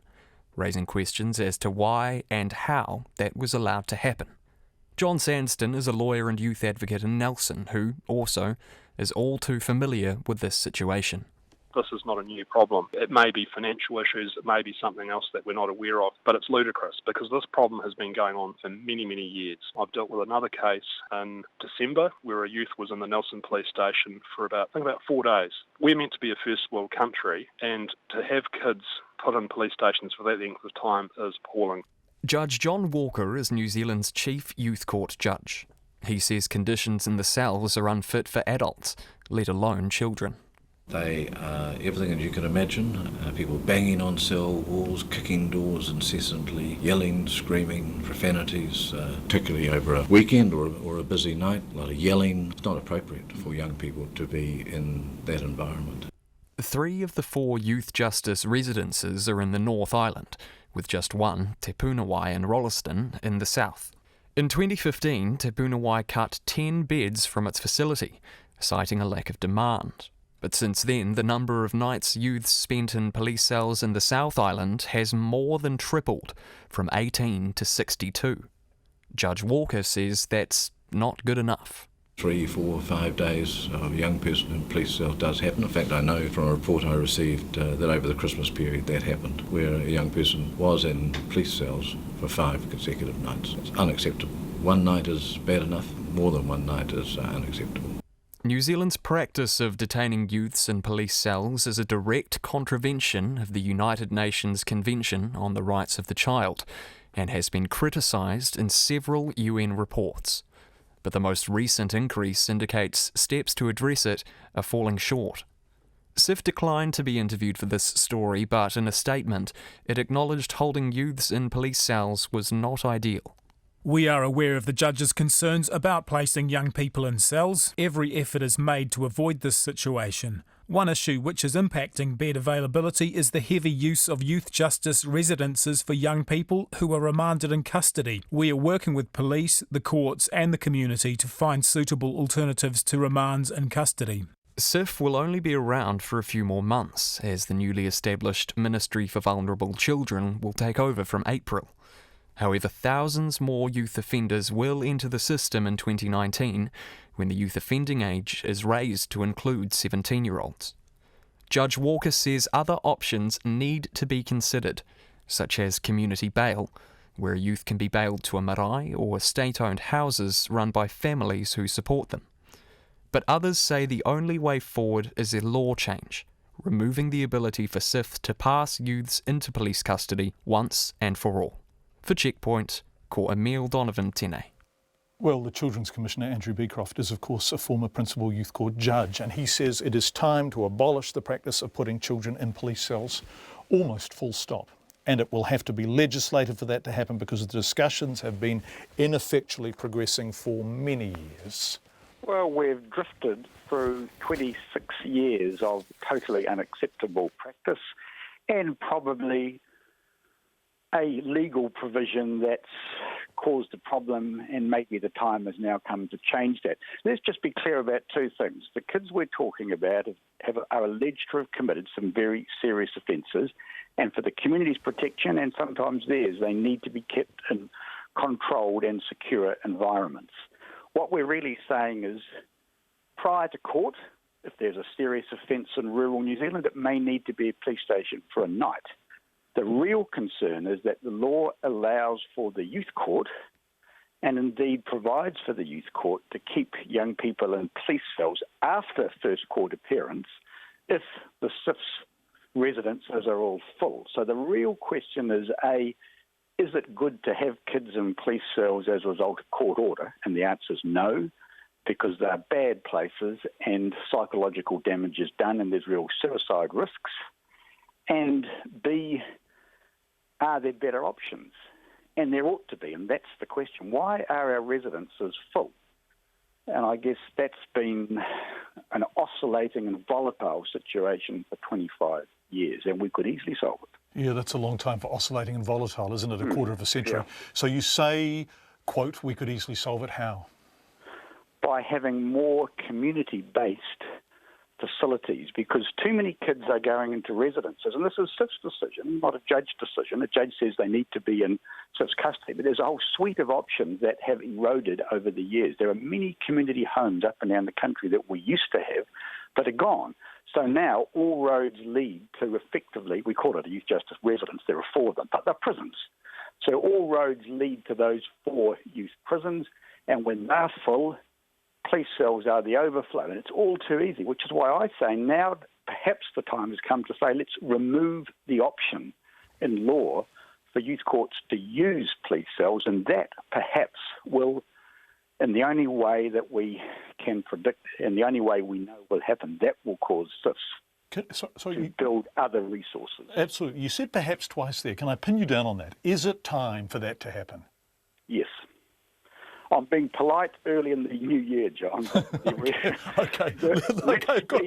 raising questions as to why and how that was allowed to happen. John Sandston is a lawyer and youth advocate in Nelson who, also, is all too familiar with this situation. This is not a new problem. It may be financial issues, it may be something else that we're not aware of, but it's ludicrous because this problem has been going on for many, many years. I've dealt with another case in December where a youth was in the Nelson police station for about 4 days. We're meant to be a first world country, and to have kids put in police stations for that length of time is appalling. Judge John Walker is New Zealand's chief youth court judge. He says conditions in the cells are unfit for adults, let alone children. They are everything that you can imagine, people banging on cell walls, kicking doors incessantly, yelling, screaming, profanities, particularly over a weekend or a busy night, a lot of yelling. It's not appropriate for young people to be in that environment. 3 of the 4 youth justice residences are in the North Island, with just one, Te Punawai in Rolleston, in the south. In 2015, Te Punawai cut 10 beds from its facility, citing a lack of demand. But since then, the number of nights youths spent in police cells in the South Island has more than tripled, from 18 to 62. Judge Walker says that's not good enough. 3, 4, 5 days of a young person in police cells does happen. In fact, I know from a report I received that over the Christmas period that happened, where a young person was in police cells for 5 consecutive nights. It's unacceptable. One night is bad enough, more than one night is unacceptable. New Zealand's practice of detaining youths in police cells is a direct contravention of the United Nations Convention on the Rights of the Child and has been criticised in several UN reports. But the most recent increase indicates steps to address it are falling short. SIF declined to be interviewed for this story, but in a statement, it acknowledged holding youths in police cells was not ideal. We are aware of the judge's concerns about placing young people in cells. Every effort is made to avoid this situation. One issue which is impacting bed availability is the heavy use of youth justice residences for young people who are remanded in custody. We are working with police, the courts and the community to find suitable alternatives to remands in custody. SIF will only be around for a few more months, as the newly established Ministry for Vulnerable Children will take over from April. However, thousands more youth offenders will enter the system in 2019 when the youth offending age is raised to include 17-year-olds. Judge Walker says other options need to be considered, such as community bail, where youth can be bailed to a marae or state-owned houses run by families who support them. But others say the only way forward is a law change, removing the ability for SIF to pass youths into police custody once and for all. For Checkpoint, ko Emile Donovan tēnei. Well, the Children's Commissioner, Andrew Beecroft, is of course a former Principal Youth Court judge, and he says it is time to abolish the practice of putting children in police cells, almost full stop. And it will have to be legislated for that to happen because the discussions have been ineffectually progressing for many years. Well, we've drifted through 26 years of totally unacceptable practice and probably a legal provision that's caused a problem, and maybe the time has now come to change that. Let's just be clear about 2 things. The kids we're talking about are alleged to have committed some very serious offences, and for the community's protection and sometimes theirs, they need to be kept in controlled and secure environments. What we're really saying is, prior to court, if there's a serious offence in rural New Zealand, it may need to be a police station for a night. The real concern is that the law allows for the youth court and indeed provides for the youth court to keep young people in police cells after first court appearance if the SIF's residences are all full. So the real question is, A, is it good to have kids in police cells as a result of court order? And the answer is no. because they're bad places and psychological damage is done and there's real suicide risks? And B, are there better options? And there ought to be, and that's the question. Why are our residences full? And I guess that's been an oscillating and volatile situation for 25 years, and we could easily solve it. Yeah, that's a long time for oscillating and volatile, isn't it? A quarter of a century. Yeah. So you say, quote, we could easily solve it. How? By having more community-based facilities, because too many kids are going into residences, and this is SIF's decision, not a judge decision. A judge says they need to be in SIF's custody, but there's a whole suite of options that have eroded over the years. There are many community homes up and down the country that we used to have that are gone. So now all roads lead to, effectively, we call it a youth justice residence, there are 4 of them, but they're prisons. So all roads lead to those 4 youth prisons, and when they're full, police cells are the overflow, and it's all too easy, which is why I say now perhaps the time has come to say let's remove the option in law for youth courts to use police cells, and that perhaps will, in the only way that we can predict and the only way we know will happen, that will cause SIFs to build other resources. Absolutely. You said perhaps twice there. Can I pin you down on that? Is it time for that to happen? Yes. I'm being polite early in the new year, John. Okay, good.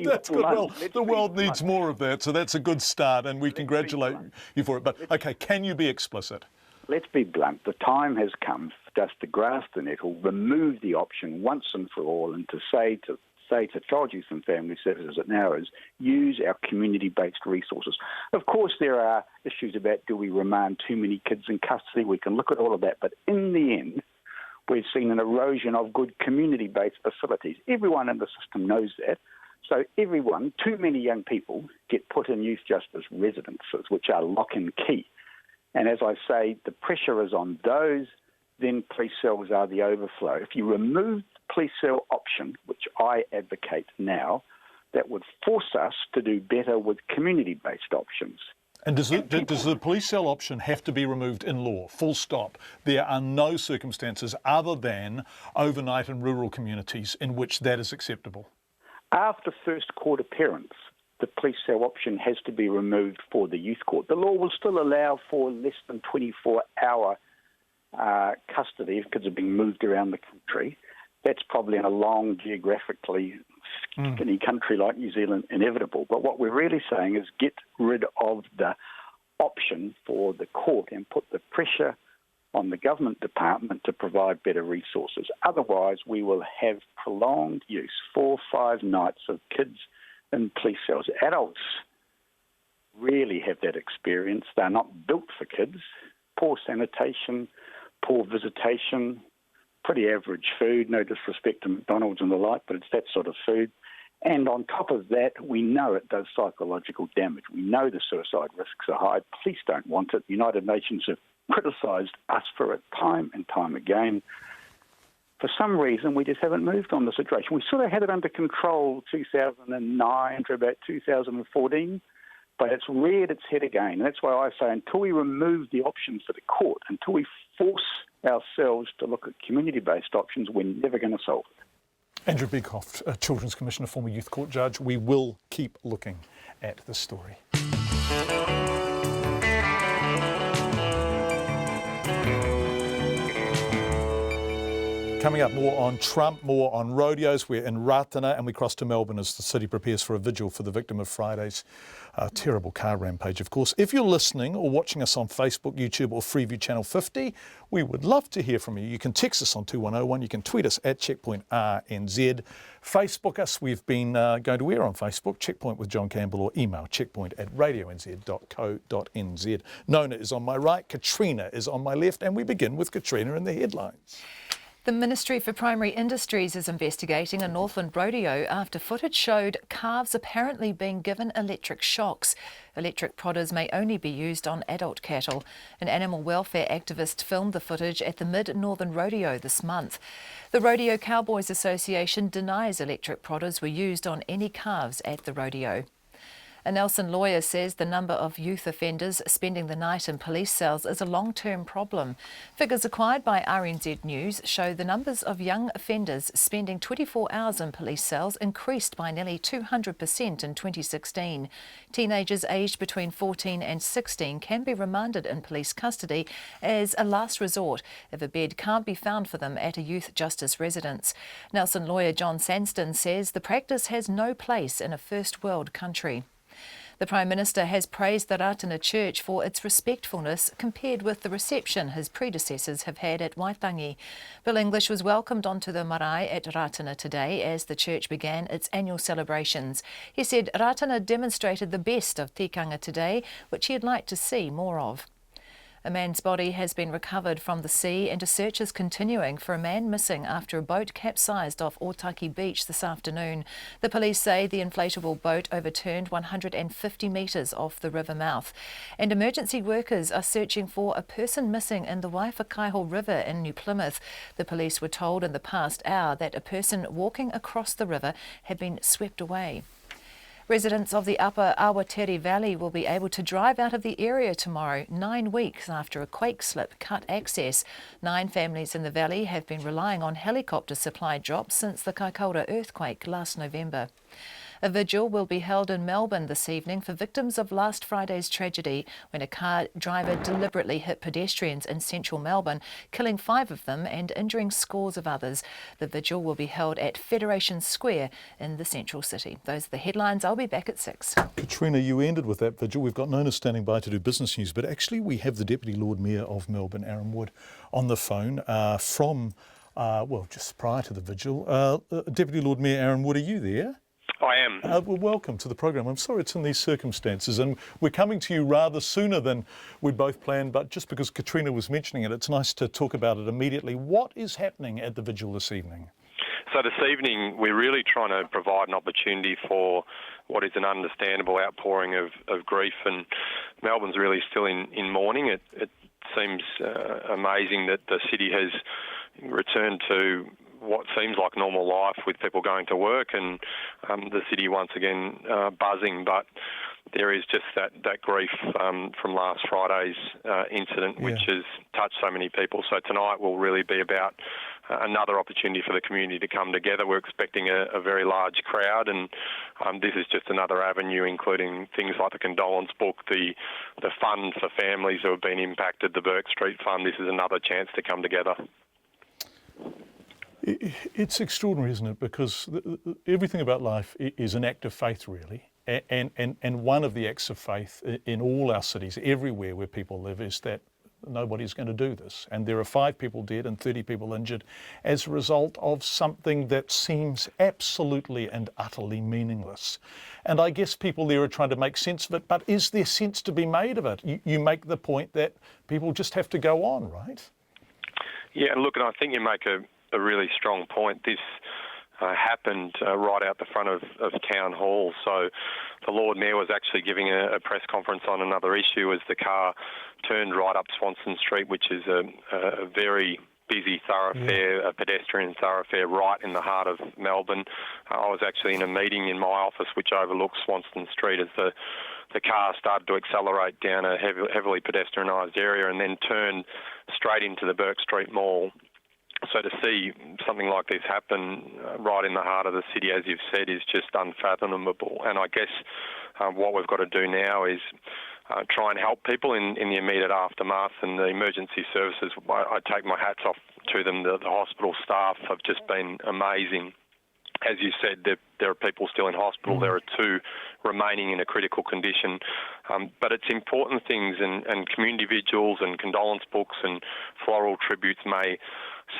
That's good. Well, the world needs more of that, so that's a good start, and we congratulate you for it. But, okay, can you be explicit? Let's be blunt. The time has come for us to grasp the nettle, remove the option once and for all, and to say to Child, Youth and Family Services at now is use our community-based resources. Of course, there are issues about do we remand too many kids in custody? We can look at all of that, but in the end, we've seen an erosion of good community-based facilities. Everyone in the system knows that. So everyone, too many young people, get put in youth justice residences, which are lock and key. And as I say, the pressure is on those, then police cells are the overflow. If you remove the police cell option, which I advocate now, that would force us to do better with community-based options. And does the police cell option have to be removed in law? Full stop. There are no circumstances other than overnight in rural communities in which that is acceptable. After first court appearance, the police cell option has to be removed for the youth court. The law will still allow for less than 24-hour custody if kids are being moved around the country. That's probably in a long, geographically skinny country like New Zealand inevitable. But what we're really saying is get rid of the option for the court and put the pressure on the government department to provide better resources. Otherwise, we will have prolonged use, 4 or 5 nights of kids in police cells. Adults rarely have that experience. They're not built for kids. Poor sanitation, poor visitation, pretty average food, no disrespect to McDonald's and the like, but it's that sort of food. And on top of that, we know it does psychological damage. We know the suicide risks are high. Police don't want it. The United Nations have criticised us for it time and time again. For some reason, we just haven't moved on the situation. We sort of had it under control 2009 to about 2014, but it's reared its head again. And that's why I say until we remove the options for the court, until we force ourselves to look at community-based options, we're never going to solve it. Andrew Beecroft, a Children's Commissioner, former Youth Court Judge. We will keep looking at this story. Coming up, more on Trump, more on rodeos. We're in Ratana and we cross to Melbourne as the city prepares for a vigil for the victim of Friday's terrible car rampage, of course. If you're listening or watching us on Facebook, YouTube or Freeview Channel 50, we would love to hear from you. You can text us on 2101, you can tweet us at Checkpoint RNZ, Facebook us. We've been going to air on Facebook, Checkpoint with John Campbell, or email checkpoint@radionz.co.nz. Nona is on my right, Katrina is on my left, and we begin with Katrina in the headlines. The Ministry for Primary Industries is investigating a Northland rodeo after footage showed calves apparently being given electric shocks. Electric prodders may only be used on adult cattle. An animal welfare activist filmed the footage at the Mid-Northern Rodeo this month. The Rodeo Cowboys Association denies electric prodders were used on any calves at the rodeo. A Nelson lawyer says the number of youth offenders spending the night in police cells is a long-term problem. Figures acquired by RNZ News show the numbers of young offenders spending 24 hours in police cells increased by nearly 200% in 2016. Teenagers aged between 14 and 16 can be remanded in police custody as a last resort if a bed can't be found for them at a youth justice residence. Nelson lawyer John Campbell says the practice has no place in a first world country. The Prime Minister has praised the Ratana Church for its respectfulness compared with the reception his predecessors have had at Waitangi. Bill English was welcomed onto the marae at Ratana today as the church began its annual celebrations. He said Ratana demonstrated the best of tikanga today, which he'd like to see more of. A man's body has been recovered from the sea and a search is continuing for a man missing after a boat capsized off Otaki Beach this afternoon. The police say the inflatable boat overturned 150 metres off the river mouth. And emergency workers are searching for a person missing in the Waifakaiho River in New Plymouth. The police were told in the past hour that a person walking across the river had been swept away. Residents of the upper Dietary Valley will be able to drive out of the area tomorrow, 9 weeks after a quake slip cut access. 9 families in the valley have been relying on helicopter supply drops since the Kaikoura earthquake last November. A vigil will be held in Melbourne this evening for victims of last Friday's tragedy when a car driver deliberately hit pedestrians in central Melbourne, killing 5 of them and injuring scores of others. The vigil will be held at Federation Square in the central city. Those are the headlines. I'll be back at 6. Katrina, you ended with that vigil. We've got Nona standing by to do business news, but actually we have the Deputy Lord Mayor of Melbourne, Aaron Wood, on the phone from, just prior to the vigil. Deputy Lord Mayor Aaron Wood, are you there? I am. Well, welcome to the program. I'm sorry it's in these circumstances, and we're coming to you rather sooner than we'd both planned, but just because Katrina was mentioning it, it's nice to talk about it immediately. What is happening at the vigil this evening? So this evening, we're really trying to provide an opportunity for what is an understandable outpouring of grief, and Melbourne's really still in mourning. It seems amazing that the city has returned to what seems like normal life with people going to work and the city once again buzzing, but there is just that grief from last Friday's incident, which has touched so many people. So tonight will really be about another opportunity for the community to come together. We're expecting a very large crowd, and this is just another avenue, including things like the condolence book, the fund for families who have been impacted, the Burke Street Fund. This is another chance to come together. It's extraordinary, isn't it? Because everything about life is an act of faith, really. And one of the acts of faith in all our cities, everywhere where people live, is that nobody's going to do this. And there are 5 people dead and 30 people injured as a result of something that seems absolutely and utterly meaningless. And I guess people there are trying to make sense of it, but is there sense to be made of it? You make the point that people just have to go on, right? Yeah, look, and I think you make a really strong point. This happened right out the front of Town Hall. So the Lord Mayor was actually giving a press conference on another issue as the car turned right up Swanston Street, which is a very busy thoroughfare, a pedestrian thoroughfare right in the heart of Melbourne. I was actually in a meeting in my office which overlooks Swanston Street as the car started to accelerate down a heavily pedestrianised area and then turned straight into the Burke Street Mall. So to see something like this happen right in the heart of the city, as you've said, is just unfathomable. And I guess what we've got to do now is try and help people in the immediate aftermath, and the emergency services, I take my hats off to them. The hospital staff have just been amazing. As you said, there are people still in hospital. There are 2 remaining in a critical condition. But it's important things, and community vigils and condolence books and floral tributes may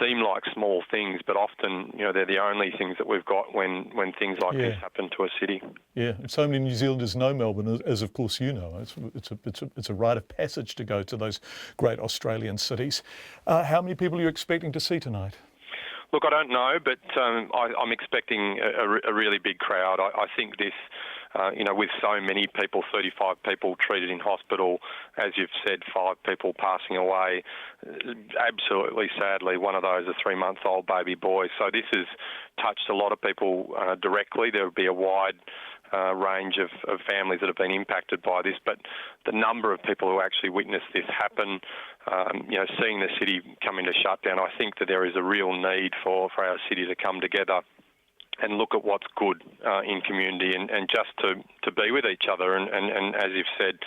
seem like small things, but often, they're the only things that we've got when things like this happen to a city. Yeah, and so many New Zealanders know Melbourne, as of course you know. It's a rite of passage to go to those great Australian cities. How many people are you expecting to see tonight? Look, I don't know, but I'm expecting a really big crowd. I think this, with so many people, 35 people treated in hospital, as you've said, 5 people passing away, absolutely sadly, one of those a 3-month-old baby boy. So this has touched a lot of people directly. There will be a wide range of families that have been impacted by this, but the number of people who actually witnessed this happen, seeing the city come into shutdown, I think that there is a real need for our city to come together and look at what's good in community and just to be with each other and as you've said,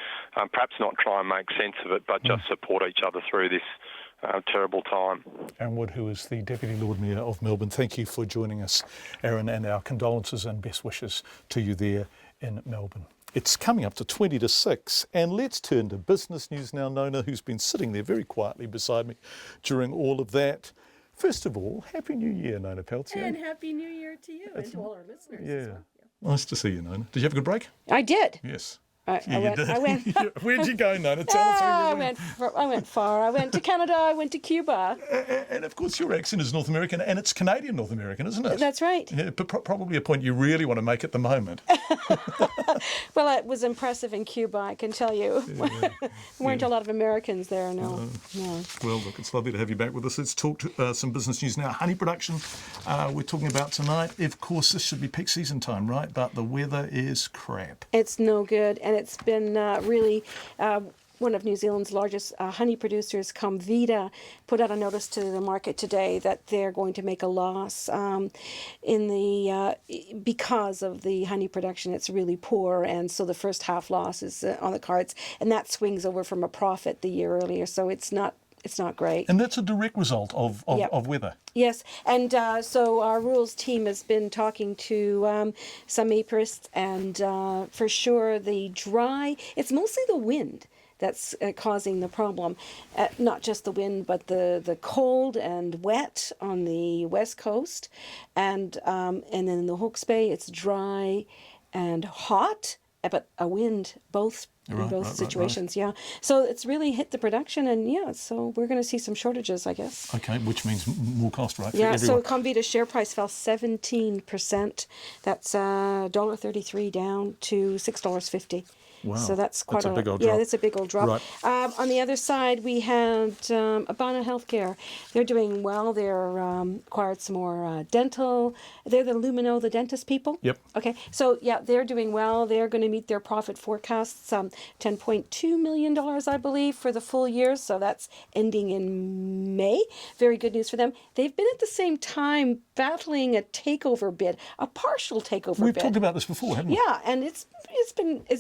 perhaps not try and make sense of it, but just support each other through this terrible time. Aaron Wood, who is the Deputy Lord Mayor of Melbourne, thank you for joining us, Aaron, and our condolences and best wishes to you there in Melbourne. It's coming up to 20 to 6, and let's turn to business news now. Nona, who's been sitting there very quietly beside me during all of that. First of all, Happy New Year, Nona Peltier. And Happy New Year to you and to all our listeners. Yeah. Nice to see you, Nona. Did you have a good break? I did. Yes. I went. Where'd you go, Nona? Tell us where you went. I went far. I went to Canada. I went to Cuba. And of course, your accent is North American, and it's Canadian North American, isn't it? That's right. Yeah, but probably a point you really want to make at the moment. Well, it was impressive in Cuba, I can tell you. Yeah, there weren't a lot of Americans there, no. Well, look, it's lovely to have you back with us. Let's talk some business news now. Honey production, we're talking about tonight. Of course, this should be peak season time, right? But the weather is crap. It's no good, and it's been really one of New Zealand's largest honey producers, Comvita, put out a notice to the market today that they're going to make a loss because of the honey production. It's really poor, and so the first half loss is on the cards, and that swings over from a profit the year earlier. So it's not great. And that's a direct result of weather. Yes, and so our rules team has been talking to some aperists, and for sure it's mostly the wind that's causing the problem. Not just the wind, but the cold and wet on the west coast, and then in the Hawke's Bay it's dry and hot, but a wind both. In both situations, yeah. So it's really hit the production, and so we're going to see some shortages, I guess. Okay, which means more cost, right? Yeah, so Comvita's share price fell 17%. That's $1.33 down to $6.50. Wow. So that's quite a big old drop. Yeah, that's a big old drop. Right. On the other side, we had Abana Healthcare. They're doing well. They're acquired some more dental. They're the Lumino, the dentist people. Yep. Okay. So yeah, they're doing well. They're going to meet their profit forecasts. $10.2 million, I believe, for the full year. So that's ending in May. Very good news for them. They've been at the same time battling a takeover bid, a partial takeover bid. We've talked about this before, haven't we? Yeah, and it's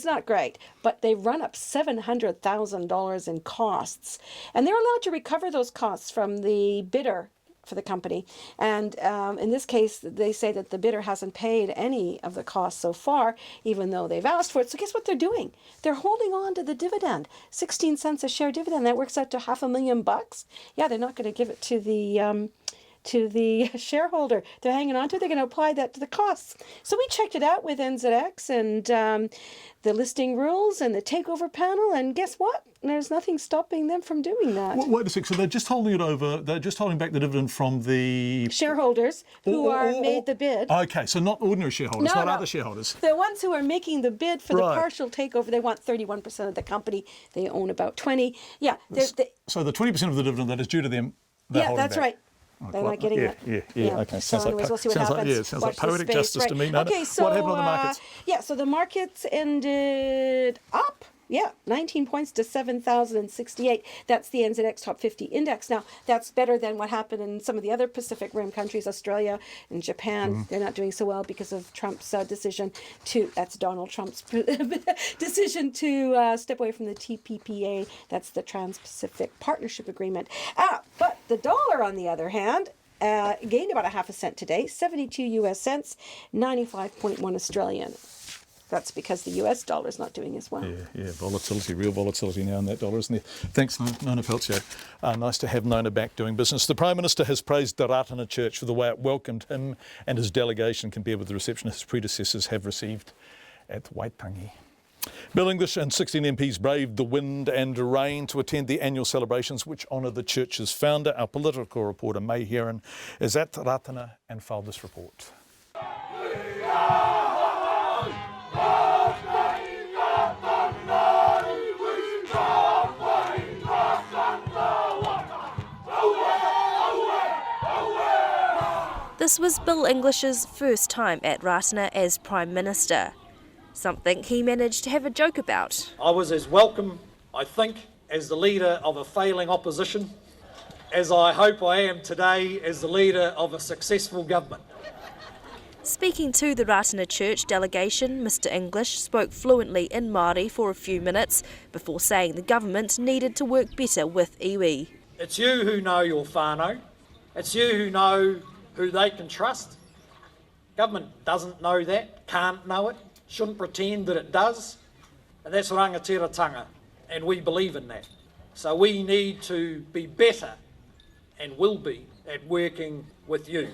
not great, but they run up $700,000 in costs, and they're allowed to recover those costs from the bidder for the company. And in this case, they say that the bidder hasn't paid any of the costs so far, even though they've asked for it. So guess what they're doing? They're holding on to the dividend, 16 cents a share dividend. That works out to $500,000. Yeah, they're not going to give it to the shareholder. They're hanging on to it. They're going to apply that to the costs. So we checked it out with NZX and the listing rules and the takeover panel, and guess what? There's nothing stopping them from doing that. Wait a sec. So they're just holding it over. They're just holding back the dividend from the shareholders who made the bid. Okay, so not ordinary shareholders, not other shareholders. The ones who are making the bid for the partial takeover, they want 31% of the company. They own about 20. Yeah. So the 20% of the dividend that is due to them. That's right. They're not getting it. Yeah. Okay. So anyways, we'll see what happens. Sounds like poetic justice to me. No, okay, so what happened on the markets? So the markets ended up. Yeah, 19 points to 7,068. That's the NZX Top 50 Index. Now, that's better than what happened in some of the other Pacific Rim countries, Australia and Japan. They're not doing so well because of Trump's decision that's Donald Trump's decision to step away from the TPPA. That's the Trans-Pacific Partnership Agreement. But the dollar, on the other hand, gained about 0.5 cent today, 72 US cents, 95.1 Australian. That's because the US dollar is not doing as well. Yeah, volatility, real volatility now in that dollar, isn't there? Thanks, Nona Peltier. Nice to have Nona back doing business. The Prime Minister has praised the Ratana Church for the way it welcomed him and his delegation compared with the reception his predecessors have received at Waitangi. Bill English and 16 MPs braved the wind and rain to attend the annual celebrations which honour the church's founder. Our political reporter, May Heron, is at Ratana and filed this report. This was Bill English's first time at Ratana as Prime Minister. something he managed to have a joke about. I was as welcome, I think, as the leader of a failing opposition, as I hope I am today as the leader of a successful government. Speaking to the Ratana Church delegation, Mr English spoke fluently in Māori for a few minutes before saying the government needed to work better with iwi. It's you who know your whānau. It's you who know who they can trust. Government doesn't know that, can't know it, shouldn't pretend that it does. And that's rangatiratanga, and we believe in that. So we need to be better, and will be, at working with you.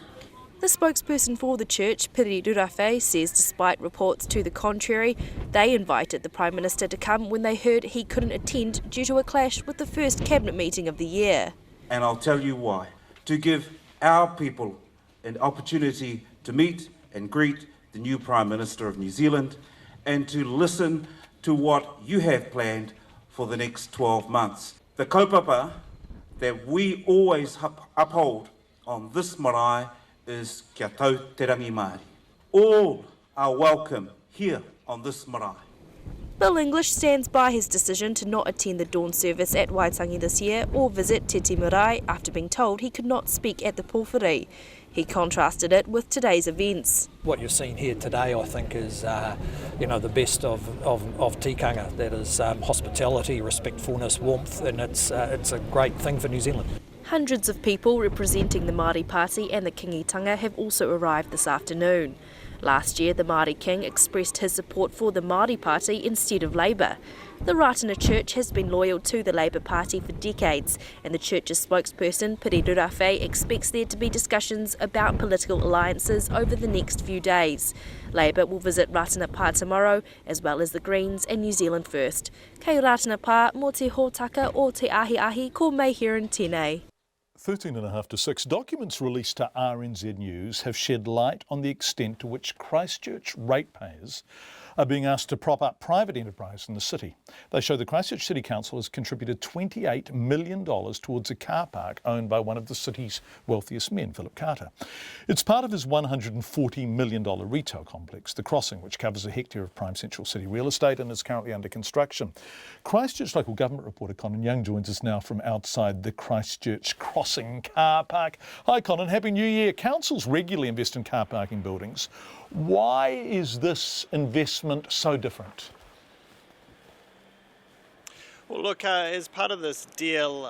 The spokesperson for the church, Piri Rurafe, says despite reports to the contrary, they invited the Prime Minister to come when they heard he couldn't attend due to a clash with the first cabinet meeting of the year. And I'll tell you why. To give our people an opportunity to meet and greet the new Prime Minister of New Zealand and to listen to what you have planned for the next 12 months. The kaupapa that we always uphold on this marae is kia tau te rangi Māori. All are welcome here on this marae. Bill English stands by his decision to not attend the dawn service at Waitangi this year or visit Te Te Marae after being told he could not speak at the pōwhiri. He contrasted it with today's events. What you've seen here today, I think, is the best of tikanga. That is hospitality, respectfulness, warmth, and it's a great thing for New Zealand. Hundreds of people representing the Māori Party and the Kingitanga have also arrived this afternoon. Last year, the Māori King expressed his support for the Māori Party instead of Labour. The Ratana Church has been loyal to the Labour Party for decades, and the church's spokesperson, Piri Rurafe, expects there to be discussions about political alliances over the next few days. Labour will visit Ratana Pā tomorrow, as well as the Greens and New Zealand First. Kei Ratana Pā, mō te hōtaka o te ahi ko Meihiran tēnei. 13.5 to 6, documents released to RNZ News have shed light on the extent to which Christchurch ratepayers are being asked to prop up private enterprise in the city. They show the Christchurch City Council has contributed $28 million towards a car park owned by one of the city's wealthiest men, Philip Carter. It's part of his $140 million retail complex, The Crossing, which covers a hectare of prime central city real estate and is currently under construction. Christchurch local government reporter Conan Young joins us now from outside the Christchurch Crossing car park. Hi Conan, Happy New Year. Councils regularly invest in car parking buildings. Why is this investment so different? Well, look, as part of this deal,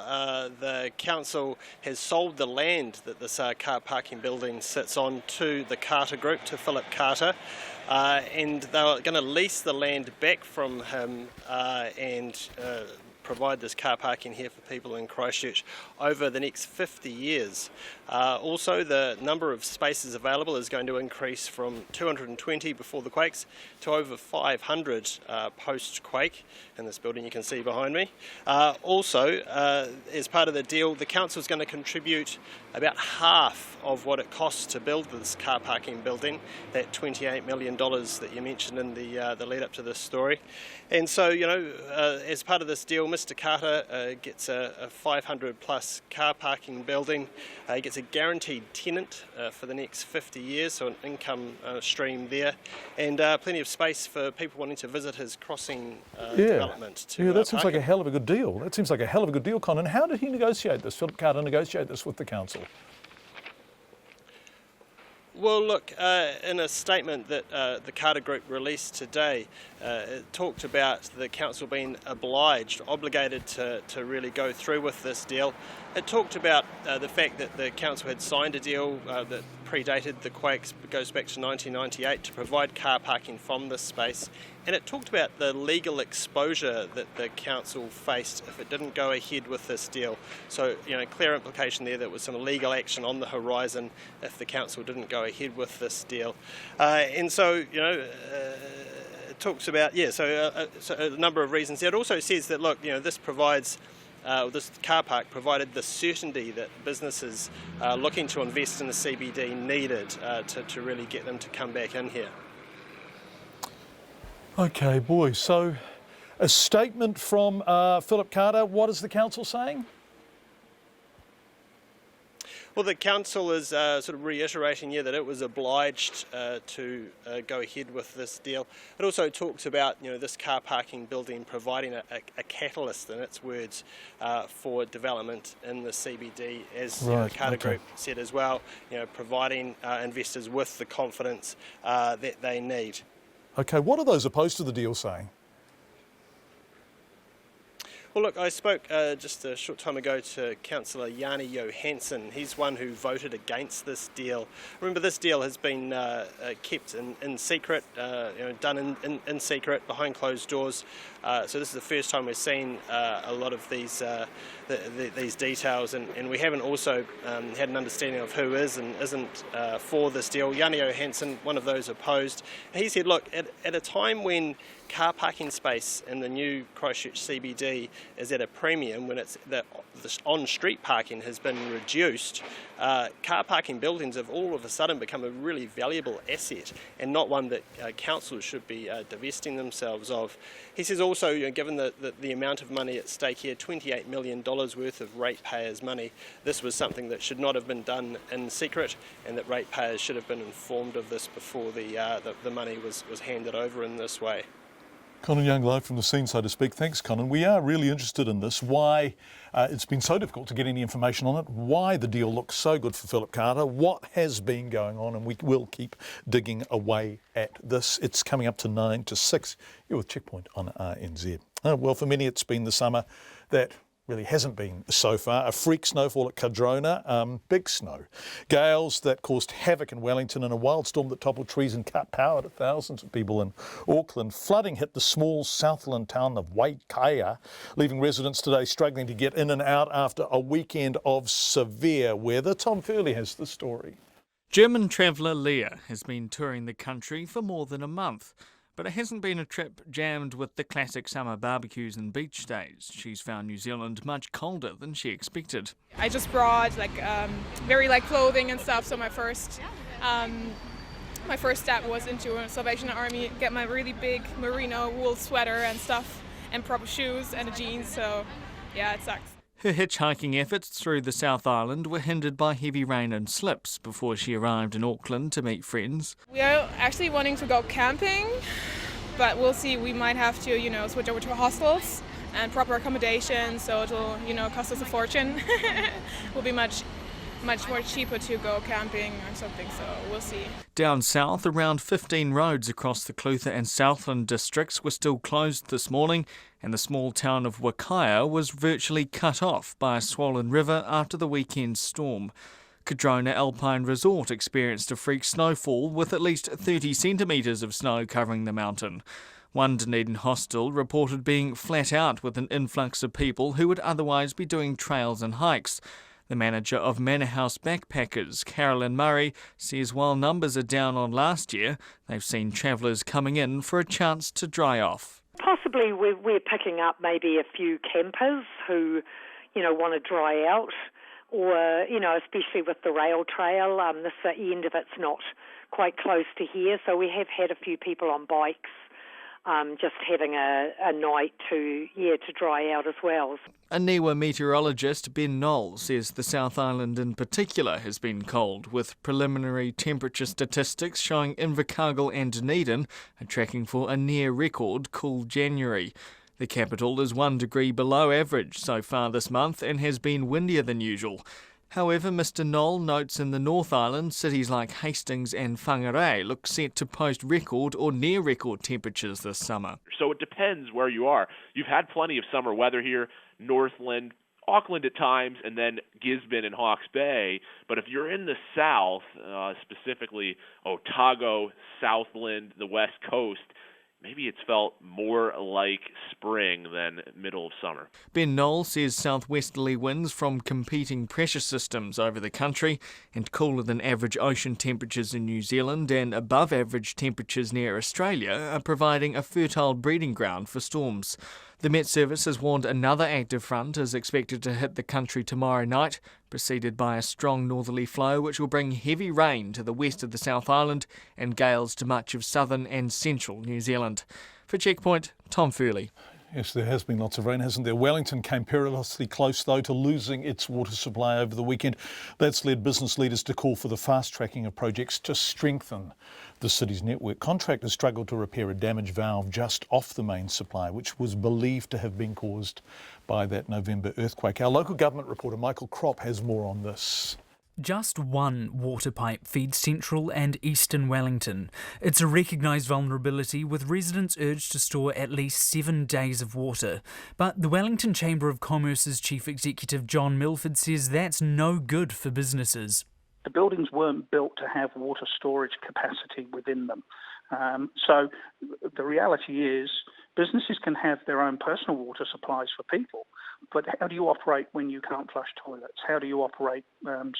the council has sold the land that this car parking building sits on to the Carter Group, to Philip Carter, and they're going to lease the land back from him and provide this car parking here for people in Christchurch over the next 50 years. Also, the number of spaces available is going to increase from 220 before the quakes to over 500 post-quake in this building you can see behind me. Also, as part of the deal, the council is going to contribute about half of what it costs to build this car parking building, that $28 million that you mentioned in the lead up to this story. And so, as part of this deal, Mr. Carter gets a 500 plus car parking building. He gets a guaranteed tenant for the next 50 years, so an income stream there, and plenty of space for people wanting to visit his crossing development. That seems like a hell of a good deal. That seems like a hell of a good deal, Conan. How did he negotiate this, Philip Carter negotiate this with the council? Well, look, in a statement that the Carter Group released today, it talked about the council being obligated to really go through with this deal. It talked about the fact that the council had signed a deal that predated the quakes, goes back to 1998, to provide car parking from this space. And it talked about the legal exposure that the council faced if it didn't go ahead with this deal. So, clear implication there that there was some legal action on the horizon if the council didn't go ahead with this deal. And so, it talks about, so a number of reasons. It also says that, look, this provides this car park provided the certainty that businesses looking to invest in the CBD needed to really get them to come back in here. Okay, boys, so a statement from Philip Carter. What is the council saying? Well, the council is sort of reiterating that it was obliged to go ahead with this deal. It also talks about this car parking building providing a catalyst, in its words, for development in the CBD, as the Carter Group said as well. Providing investors with the confidence that they need. Okay, what are those opposed to the deal saying? Well, look, I spoke just a short time ago to Councillor Jani Johansson. He's one who voted against this deal. Remember, this deal has been kept in secret, done in secret, behind closed doors. So this is the first time we're seeing a lot of these details, and we haven't also had an understanding of who is and isn't for this deal. Jani Johansson, one of those opposed, he said, look, at a time when car parking space in the new Christchurch CBD is at a premium, when it's the on-street parking has been reduced, car parking buildings have all of a sudden become a really valuable asset and not one that councils should be divesting themselves of. He says also, given the amount of money at stake here, $28 million worth of ratepayers' money, this was something that should not have been done in secret, and that ratepayers should have been informed of this before the money was handed over in this way. Conan Young live from the scene, so to speak. Thanks, Conan. We are really interested in this, why it's been so difficult to get any information on it, why the deal looks so good for Philip Carter, what has been going on, and we will keep digging away at this. It's coming up to 9 to 6. You're with Checkpoint on RNZ. Well, for many it's been the summer that really hasn't been so far. A freak snowfall at Cardrona, big snow. Gales that caused havoc in Wellington, and a wild storm that toppled trees and cut power to thousands of people in Auckland. Flooding hit the small Southland town of Waikaia, leaving residents today struggling to get in and out after a weekend of severe weather. Tom Furley has the story. German traveller Leah has been touring the country for more than a month. But it hasn't been a trip jammed with the classic summer barbecues and beach days. She's found New Zealand much colder than she expected. I just brought very light clothing and stuff, so my first step was into a Salvation Army, get my really big merino wool sweater and stuff, and proper shoes and a jeans, so yeah, it sucks. Her hitchhiking efforts through the South Island were hindered by heavy rain and slips before she arrived in Auckland to meet friends. We are actually wanting to go camping, but we'll see. We might have to, switch over to hostels and proper accommodation, so it'll, cost us a fortune. Will be much more cheaper to go camping or something, so we'll see. Down south, around 15 roads across the Clutha and Southland districts were still closed this morning, and the small town of Waikaia was virtually cut off by a swollen river after the weekend storm. Cardrona Alpine Resort experienced a freak snowfall with at least 30 centimetres of snow covering the mountain. One Dunedin hostel reported being flat out with an influx of people who would otherwise be doing trails and hikes. The manager of Manor House Backpackers, Carolyn Murray, says while numbers are down on last year, they've seen travellers coming in for a chance to dry off. Possibly we're picking up maybe a few campers who, want to dry out, or, especially with the rail trail, the end of it's not quite close to here, so we have had a few people on bikes. Just having a night to dry out as well. A Niwa meteorologist, Ben Knoll, says the South Island in particular has been cold, with preliminary temperature statistics showing Invercargill and Dunedin are tracking for a near-record cool January. The capital is 1 degree below average so far this month and has been windier than usual. However, Mr Knoll notes in the North Island, cities like Hastings and Whangarei look set to post record or near-record temperatures this summer. So it depends where you are. You've had plenty of summer weather here, Northland, Auckland at times, and then Gisborne and Hawke's Bay. But if you're in the south, specifically Otago, Southland, the West Coast, maybe it's felt more like spring than middle of summer. Ben Knoll says southwesterly winds from competing pressure systems over the country and cooler than average ocean temperatures in New Zealand and above average temperatures near Australia are providing a fertile breeding ground for storms. The Met Service has warned another active front is expected to hit the country tomorrow night, preceded by a strong northerly flow which will bring heavy rain to the west of the South Island and gales to much of southern and central New Zealand. For Checkpoint, Tom Furley. Yes, there has been lots of rain, hasn't there? Wellington came perilously close, though, to losing its water supply over the weekend. That's led business leaders to call for the fast-tracking of projects to strengthen the city's network. Contractors struggled to repair a damaged valve just off the main supply, which was believed to have been caused by that November earthquake. Our local government reporter Michael Kropp has more on this. Just one water pipe feeds central and eastern Wellington. It's a recognised vulnerability, with residents urged to store at least 7 days of water. But the Wellington Chamber of Commerce's chief executive John Milford says that's no good for businesses. The buildings weren't built to have water storage capacity within them. So the reality is businesses can have their own personal water supplies for people, but how do you operate when you can't flush toilets? How do you operate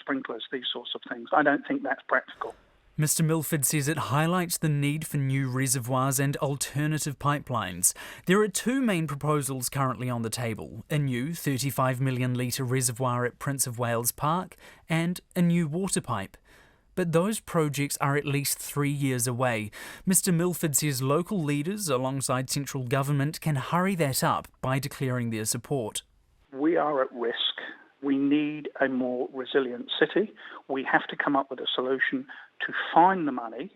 sprinklers, these sorts of things? I don't think that's practical. Mr Milford says it highlights the need for new reservoirs and alternative pipelines. There are two main proposals currently on the table: a new 35 million litre reservoir at Prince of Wales Park and a new water pipe. But those projects are at least 3 years away. Mr Milford says local leaders alongside central government can hurry that up by declaring their support. We are at risk. We need a more resilient city. We have to come up with a solution to find the money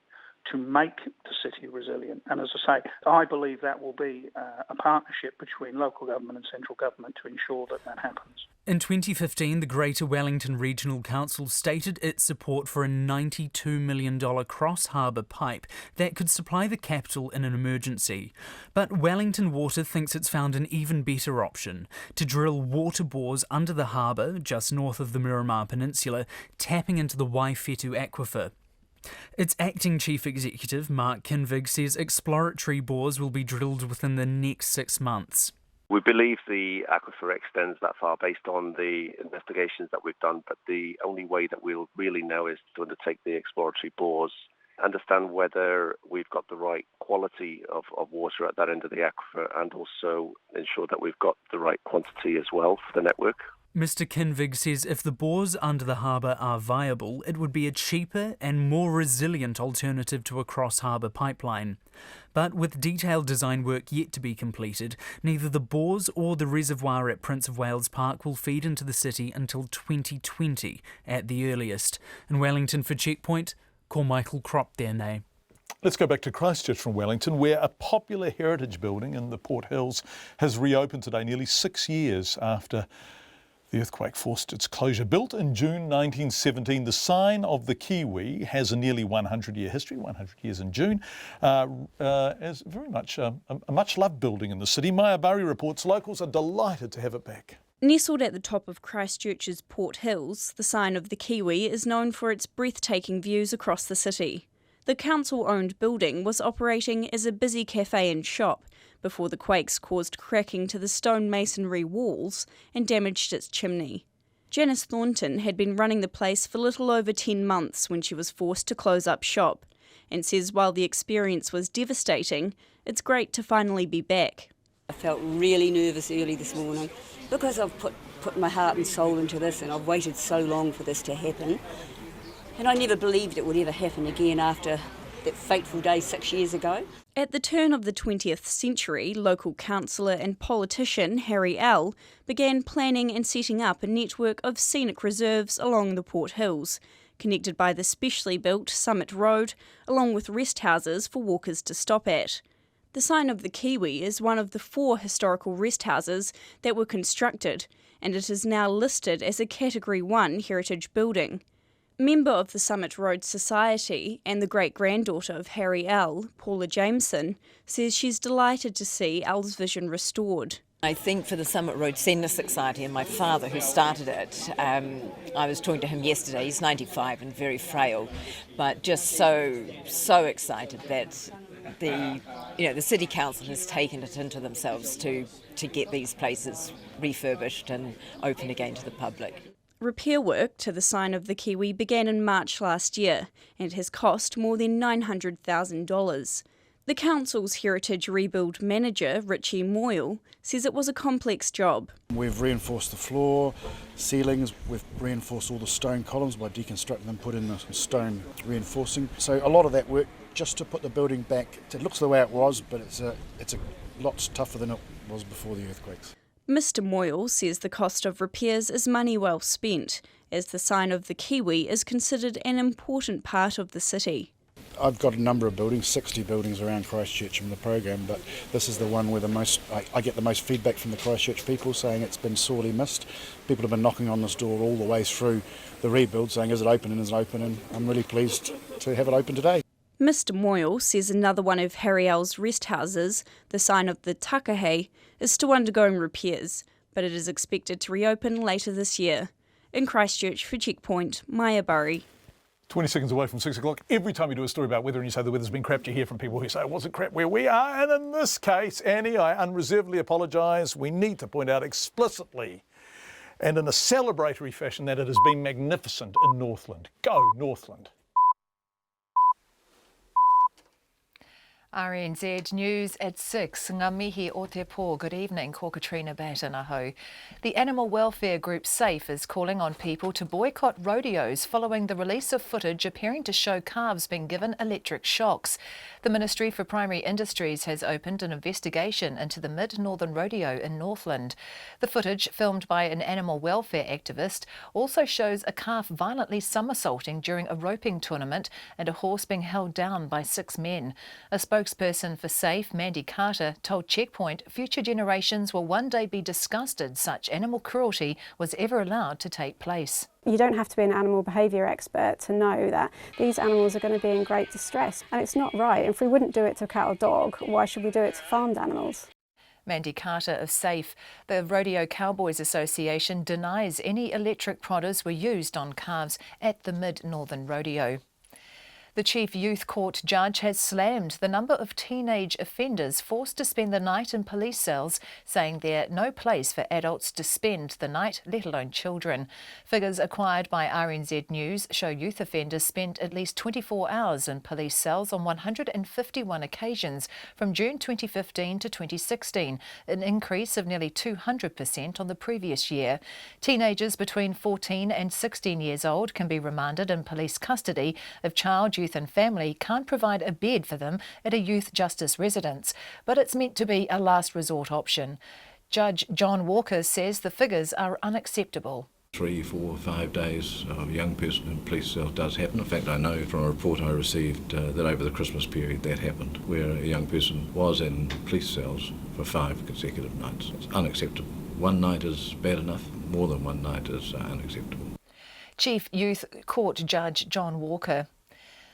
to make the city resilient. And as I say, I believe that will be a partnership between local government and central government to ensure that that happens. In 2015, the Greater Wellington Regional Council stated its support for a $92 million cross-harbour pipe that could supply the capital in an emergency. But Wellington Water thinks it's found an even better option: to drill water bores under the harbour, just north of the Miramar Peninsula, tapping into the Waifetu aquifer. Its acting chief executive, Mark Kinvig, says exploratory bores will be drilled within the next 6 months. We believe the aquifer extends that far based on the investigations that we've done, but the only way that we'll really know is to undertake the exploratory bores, understand whether we've got the right quality of water at that end of the aquifer, and also ensure that we've got the right quantity as well for the network. Mr Kinvig says if the bores under the harbour are viable, it would be a cheaper and more resilient alternative to a cross-harbour pipeline. But with detailed design work yet to be completed, neither the bores or the reservoir at Prince of Wales Park will feed into the city until 2020 at the earliest. In Wellington for Checkpoint, call Michael Kropp there now. Let's go back to Christchurch from Wellington, where a popular heritage building in the Port Hills has reopened today, nearly 6 years after the earthquake forced its closure. Built in June 1917, the Sign of the Kiwi has a nearly 100-year history, 100 years in June, as very much a much-loved building in the city. Maya Burry reports locals are delighted to have it back. Nestled at the top of Christchurch's Port Hills, the Sign of the Kiwi is known for its breathtaking views across the city. The council-owned building was operating as a busy cafe and shop before the quakes caused cracking to the stone masonry walls and damaged its chimney. Janice Thornton had been running the place for little over 10 months when she was forced to close up shop, and says while the experience was devastating, it's great to finally be back. I felt really nervous early this morning because I've put my heart and soul into this, and I've waited so long for this to happen. And I never believed it would ever happen again after that fateful day 6 years ago. At the turn of the 20th century, local councillor and politician Harry L began planning and setting up a network of scenic reserves along the Port Hills, connected by the specially built Summit Road, along with rest houses for walkers to stop at. The Sign of the Kiwi is one of the 4 historical rest houses that were constructed, and it is now listed as a Category 1 heritage building. Member of the Summit Road Society and the great-granddaughter of Harry L, Paula Jameson, says she's delighted to see L's vision restored. I think for the Summit Road Senior Society and my father who started it, I was talking to him yesterday, he's 95 and very frail, but just so excited that the City Council has taken it into themselves to get these places refurbished and open again to the public. Repair work to the Sign of the Kiwi began in March last year and has cost more than $900,000. The council's heritage rebuild manager, Richie Moyle, says it was a complex job. We've reinforced the floor, ceilings, we've reinforced all the stone columns by deconstructing them, put in the stone reinforcing. So a lot of that work just to put the building back. It looks the way it was, but it's a lot tougher than it was before the earthquakes. Mr Moyle says the cost of repairs is money well spent, as the sign of the Kiwi is considered an important part of the city. I've got a number of buildings, 60 buildings around Christchurch in the program, but this is the one where I get the most feedback from the Christchurch people saying it's been sorely missed. People have been knocking on this door all the way through the rebuild saying, is it open, and is it open, and I'm really pleased to have it open today. Mr Moyle says another one of Harry L's rest houses, the sign of the Takahei, is still undergoing repairs, but it is expected to reopen later this year. In Christchurch for Checkpoint, Maya Burry. 20 seconds away from 6 o'clock. Every time you do a story about weather and you say the weather's been crap, you hear from people who say it wasn't crap where we are. And in this case, Annie, I unreservedly apologise. We need to point out explicitly and in a celebratory fashion that it has been magnificent in Northland. Go Northland. RNZ News at 6. Ngā mihi o te pō. Good evening. Ko Katrina Batanaho. The animal welfare group SAFE is calling on people to boycott rodeos following the release of footage appearing to show calves being given electric shocks. The Ministry for Primary Industries has opened an investigation into the Mid-Northern Rodeo in Northland. The footage, filmed by an animal welfare activist, also shows a calf violently somersaulting during a roping tournament and a horse being held down by 6 men. A spokesperson for SAFE, Mandy Carter, told Checkpoint future generations will one day be disgusted such animal cruelty was ever allowed to take place. You don't have to be an animal behaviour expert to know that these animals are going to be in great distress, and it's not right. If we wouldn't do it to a cat or dog, why should we do it to farmed animals? Mandy Carter of SAFE. The Rodeo Cowboys Association denies any electric prodders were used on calves at the Mid-Northern Rodeo. The Chief Youth Court judge has slammed the number of teenage offenders forced to spend the night in police cells, saying they're no place for adults to spend the night, let alone children. Figures acquired by RNZ News show youth offenders spent at least 24 hours in police cells on 151 occasions from June 2015 to 2016, an increase of nearly 200% on the previous year. Teenagers between 14 and 16 years old can be remanded in police custody if child, youth and family can't provide a bed for them at a youth justice residence, but it's meant to be a last resort option. Judge John Walker says the figures are unacceptable. 3, 4, 5 days of a young person in police cells does happen. In fact, I know from a report I received that over the Christmas period that happened, where a young person was in police cells for 5 consecutive nights. It's unacceptable. One night is bad enough, more than one night is unacceptable. Chief Youth Court Judge John Walker.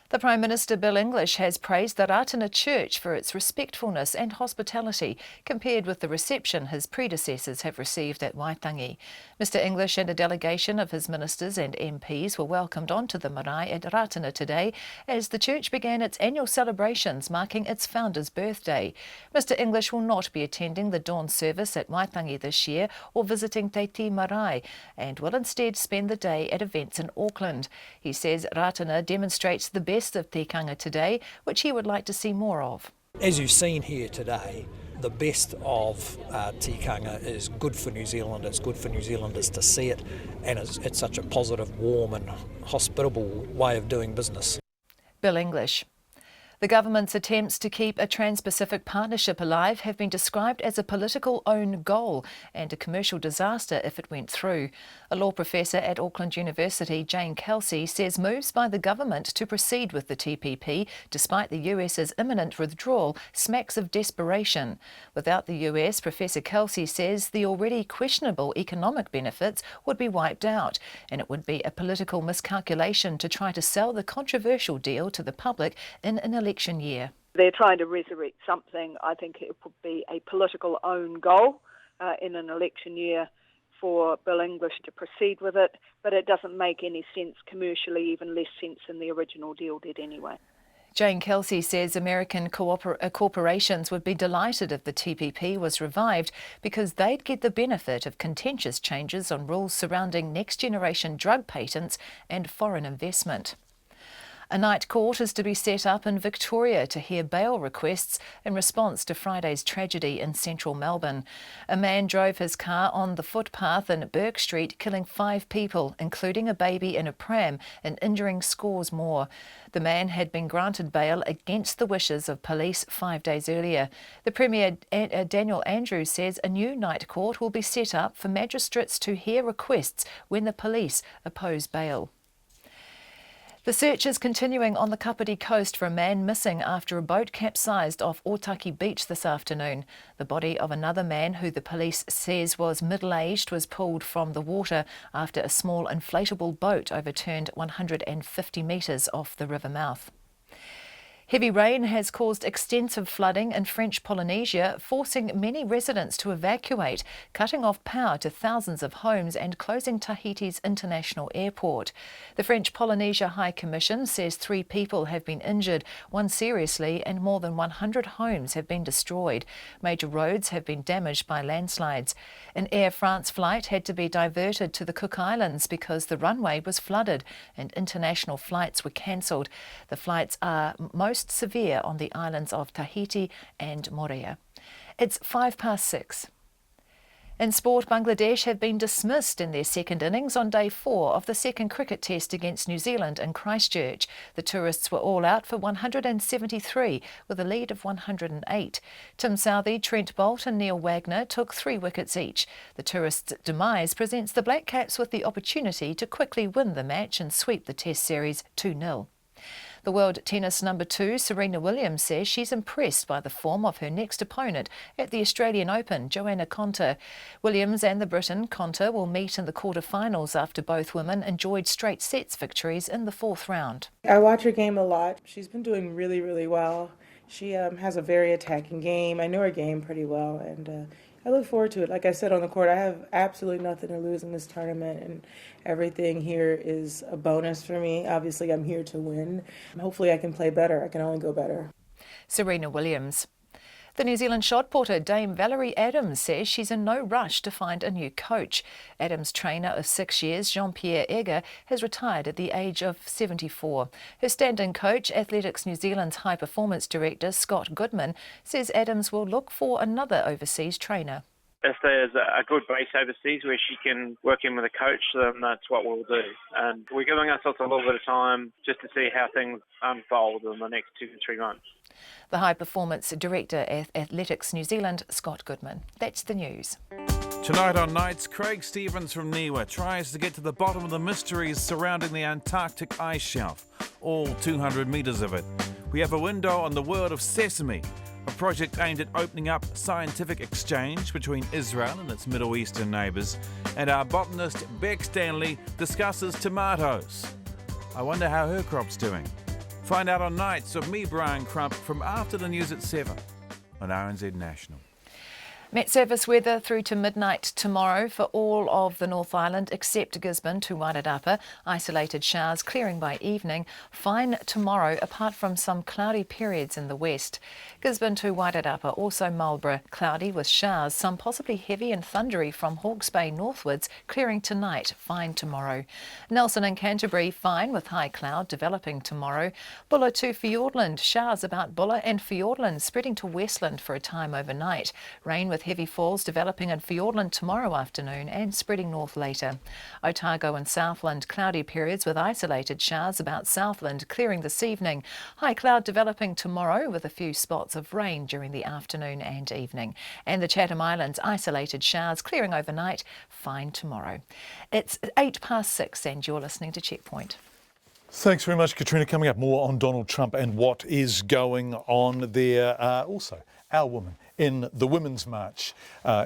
The Prime Minister Bill English has praised the Ratana Church for its respectfulness and hospitality compared with the reception his predecessors have received at Waitangi. Mr English and a delegation of his ministers and MPs were welcomed onto the marae at Ratana today as the church began its annual celebrations marking its founder's birthday. Mr English will not be attending the dawn service at Waitangi this year or visiting Te Ti Marae and will instead spend the day at events in Auckland. He says Ratana demonstrates the best of tikanga today, which he would like to see more of. As you've seen here today, the best of tikanga is good for New Zealand. It's good for New Zealanders to see it, and it's such a positive, warm and hospitable way of doing business. Bill English. The government's attempts to keep a Trans-Pacific partnership alive have been described as a political own goal and a commercial disaster if it went through. A law professor at Auckland University, Jane Kelsey, says moves by the government to proceed with the TPP, despite the US's imminent withdrawal, smacks of desperation. Without the US, Professor Kelsey says the already questionable economic benefits would be wiped out, and it would be a political miscalculation to try to sell the controversial deal to the public in an election year. They're trying to resurrect something. I think it would be a political own goal in an election year for Bill English to proceed with it, but it doesn't make any sense commercially, even less sense than the original deal did anyway. Jane Kelsey says American corporations would be delighted if the TPP was revived because they'd get the benefit of contentious changes on rules surrounding next-generation drug patents and foreign investment. A night court is to be set up in Victoria to hear bail requests in response to Friday's tragedy in central Melbourne. A man drove his car on the footpath in Burke Street, killing 5 people, including a baby in a pram, and injuring scores more. The man had been granted bail against the wishes of police 5 days earlier. The Premier, Daniel Andrews, says a new night court will be set up for magistrates to hear requests when the police oppose bail. The search is continuing on the Kapiti coast for a man missing after a boat capsized off Otaki Beach this afternoon. The body of another man, who the police says was middle-aged, was pulled from the water after a small inflatable boat overturned 150 metres off the river mouth. Heavy rain has caused extensive flooding in French Polynesia, forcing many residents to evacuate, cutting off power to thousands of homes and closing Tahiti's international airport. The French Polynesia High Commission says 3 people have been injured, 1 seriously, and more than 100 homes have been destroyed. Major roads have been damaged by landslides. An Air France flight had to be diverted to the Cook Islands because the runway was flooded and international flights were cancelled. The flights are most severe on the islands of Tahiti and Morea. It's 6:05. In sport, Bangladesh have been dismissed in their second innings on day 4 of the second cricket test against New Zealand in Christchurch. The tourists were all out for 173 with a lead of 108. Tim Southey, Trent Boult and Neil Wagner took 3 wickets each. The tourists' demise presents the Black Caps with the opportunity to quickly win the match and sweep the test series 2-0. The world tennis number 2, Serena Williams, says she's impressed by the form of her next opponent at the Australian Open, Joanna Konta. Williams and the Briton, Konta, will meet in the quarter-finals after both women enjoyed straight sets victories in the 4th round. I watch her game a lot. She's been doing really, really well. She has a very attacking game. I know her game pretty well, and I look forward to it. Like I said on the court, I have absolutely nothing to lose in this tournament, and everything here is a bonus for me. Obviously, I'm here to win. Hopefully, I can play better. I can only go better. Serena Williams. The New Zealand shot putter Dame Valerie Adams says she's in no rush to find a new coach. Adams' trainer of 6 years, Jean-Pierre Egger, has retired at the age of 74. Her stand-in coach, Athletics New Zealand's high performance director Scott Goodman, says Adams will look for another overseas trainer. If there's a good base overseas where she can work in with a coach, then that's what we'll do. And we're giving ourselves a little bit of time just to see how things unfold in the next 2 to 3 months. The high performance director at Athletics New Zealand, Scott Goodman. That's the news. Tonight on Nights, Craig Stevens from NIWA tries to get to the bottom of the mysteries surrounding the Antarctic ice shelf, all 200 metres of it. We have a window on the world of sesame, a project aimed at opening up scientific exchange between Israel and its Middle Eastern neighbours. And our botanist Beck Stanley discusses tomatoes. I wonder how her crop's doing. Find out on Nights of me, Brian Crump, from after the news at 7 on RNZ National. Met Service weather through to midnight tomorrow for all of the North Island except Gisborne to Wairarapa. Isolated showers clearing by evening. Fine tomorrow apart from some cloudy periods in the west. Gisborne to Wairarapa, also Marlborough, cloudy with showers, some possibly heavy and thundery from Hawke's Bay northwards, clearing tonight. Fine tomorrow. Nelson and Canterbury, fine with high cloud developing tomorrow. Bulla to Fiordland, showers about Bulla and Fiordland spreading to Westland for a time overnight. Rain with heavy falls developing in Fiordland tomorrow afternoon and spreading north later. Otago and Southland, cloudy periods with isolated showers about Southland, clearing this evening. High cloud developing tomorrow with a few spots of rain during the afternoon and evening. And the Chatham Islands, isolated showers clearing overnight, fine tomorrow. It's 6:08 and you're listening to Checkpoint. Thanks very much, Katrina. Coming up, more on Donald Trump and what is going on there. Also, our woman in the Women's March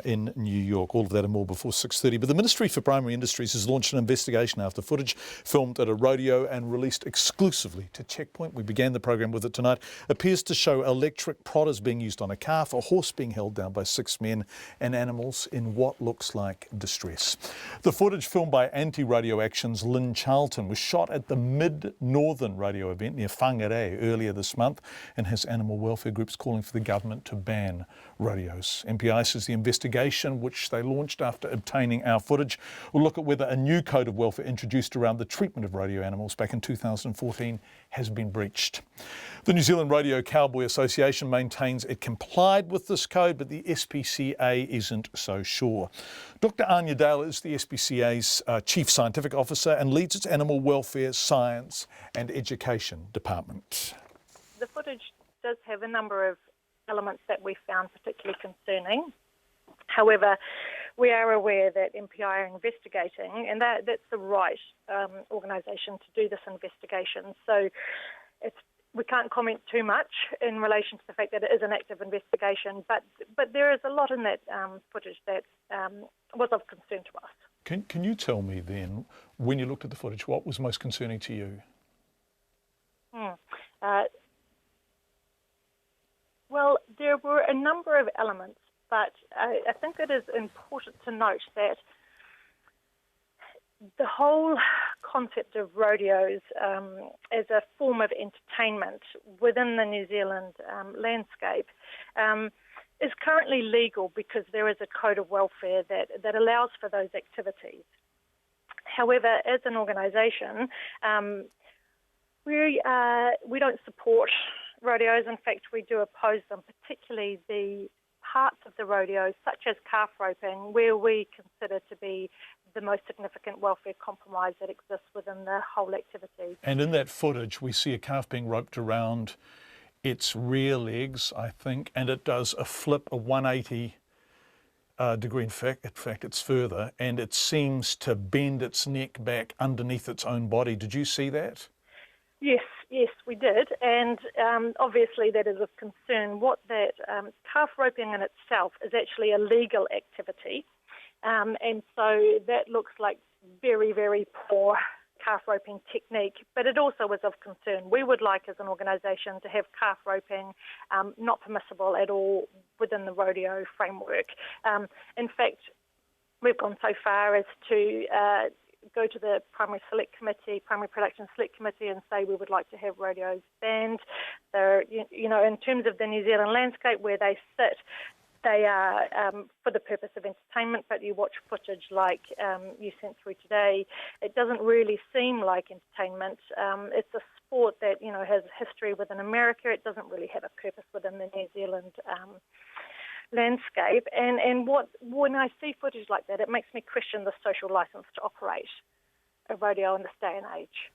in New York. All of that and more before 6:30. But the Ministry for Primary Industries has launched an investigation after footage filmed at a rodeo and released exclusively to Checkpoint. We began the program with it tonight. Appears to show electric prodders being used on a calf, a horse being held down by 6 men, and animals in what looks like distress. The footage filmed by Anti-Rodeo Action's Lynn Charlton was shot at the Mid-Northern Rodeo event near Whangarei earlier this month and has animal welfare groups calling for the government to ban rodeos. MPI says the investigation, which they launched after obtaining our footage, will look at whether a new code of welfare introduced around the treatment of rodeo animals back in 2014 has been breached. The New Zealand Rodeo Cowboy Association maintains it complied with this code, but the SPCA isn't so sure. Dr. Anya Dale is the SPCA's Chief Scientific Officer and leads its Animal Welfare, Science and Education Department. The footage does have a number of elements that we found particularly concerning. However, we are aware that MPI are investigating, and that's the right organisation to do this investigation. So we can't comment too much in relation to the fact that it is an active investigation, but there is a lot in that footage that was of concern to us. Can you tell me then, when you looked at the footage, what was most concerning to you? Well, there were a number of elements, but I think it is important to note that the whole concept of rodeos as a form of entertainment within the New Zealand landscape is currently legal because there is a code of welfare that allows for those activities. However, as an organisation, we don't support rodeos. In fact, we do oppose them, particularly the parts of the rodeos, such as calf roping, where we consider to be the most significant welfare compromise that exists within the whole activity. And in that footage, we see a calf being roped around its rear legs, I think, and it does a flip, a 180 degree. In fact, it's further, and it seems to bend its neck back underneath its own body. Did you see that? Yes, we did, and obviously that is of concern. What that calf roping in itself is actually a legal activity, and so that looks like very, very poor calf roping technique, but it also is of concern. We would like as an organisation to have calf roping not permissible at all within the rodeo framework. In fact, we've gone so far as to go to the Primary Production Select Committee and say we would like to have rodeos banned. They're, in terms of the New Zealand landscape where they sit, they are for the purpose of entertainment, but you watch footage like you sent through today, it doesn't really seem like entertainment. It's a sport that, has history within America. It doesn't really have a purpose within the New Zealand landscape, and when I see footage like that, it makes me question the social licence to operate a rodeo in this day and age.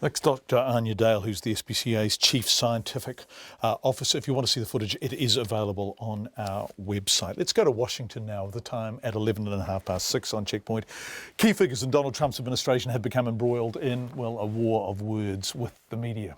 That's Dr. Anya Dale, who's the SPCA's Chief Scientific Officer. If you want to see the footage, it is available on our website. Let's go to Washington now, with the time at 6:11 on Checkpoint. Key figures in Donald Trump's administration have become embroiled in, a war of words with the media.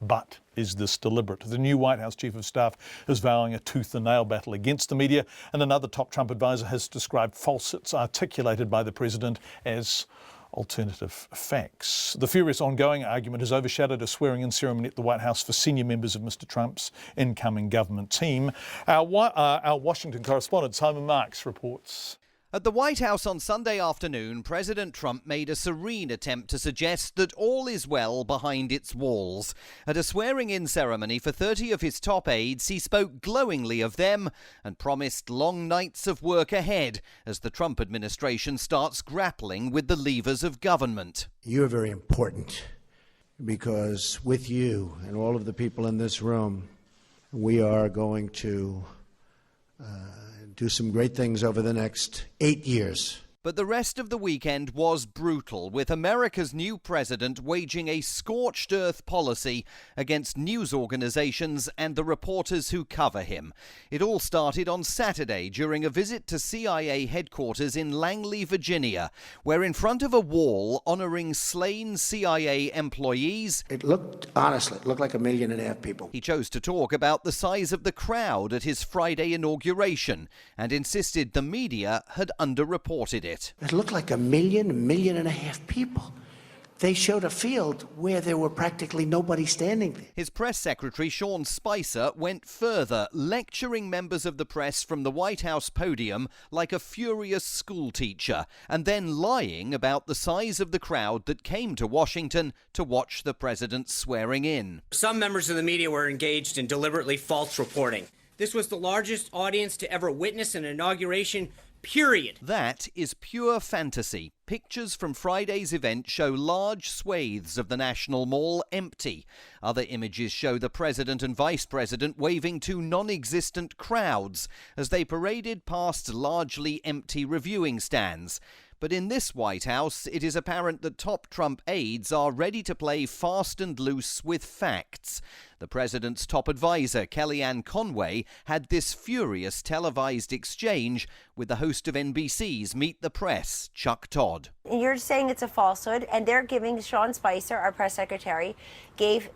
But is this deliberate? The new White House Chief of Staff is vowing a tooth and nail battle against the media, and another top Trump advisor has described falsehoods articulated by the president as alternative facts. The furious ongoing argument has overshadowed a swearing-in ceremony at the White House for senior members of Mr. Trump's incoming government team. Our Washington correspondent Simon Marks reports. At the White House on Sunday afternoon, President Trump made a serene attempt to suggest that all is well behind its walls. At a swearing-in ceremony for 30 of his top aides, he spoke glowingly of them and promised long nights of work ahead as the Trump administration starts grappling with the levers of government. You're very important because with you and all of the people in this room, we are going to do some great things over the next 8 years. But the rest of the weekend was brutal, with America's new president waging a scorched earth policy against news organizations and the reporters who cover him. It all started on Saturday during a visit to CIA headquarters in Langley, Virginia, where in front of a wall honoring slain CIA employees, It looked like 1.5 million people. He chose to talk about the size of the crowd at his Friday inauguration and insisted the media had underreported it. It looked like 1.5 million people. They showed a field where there were practically nobody standing there. His press secretary, Sean Spicer, went further, lecturing members of the press from the White House podium like a furious schoolteacher, and then lying about the size of the crowd that came to Washington to watch the president swearing in. Some members of the media were engaged in deliberately false reporting. This was the largest audience to ever witness an inauguration, period. That is pure fantasy. Pictures from Friday's event show large swathes of the National Mall empty. Other images show the President and Vice President waving to non-existent crowds as they paraded past largely empty reviewing stands. But in this White House, it is apparent that top Trump aides are ready to play fast and loose with facts. The president's top advisor, Kellyanne Conway, had this furious televised exchange with the host of NBC's Meet the Press, Chuck Todd. You're saying it's a falsehood, and they're giving, Sean Spicer, our press secretary, gave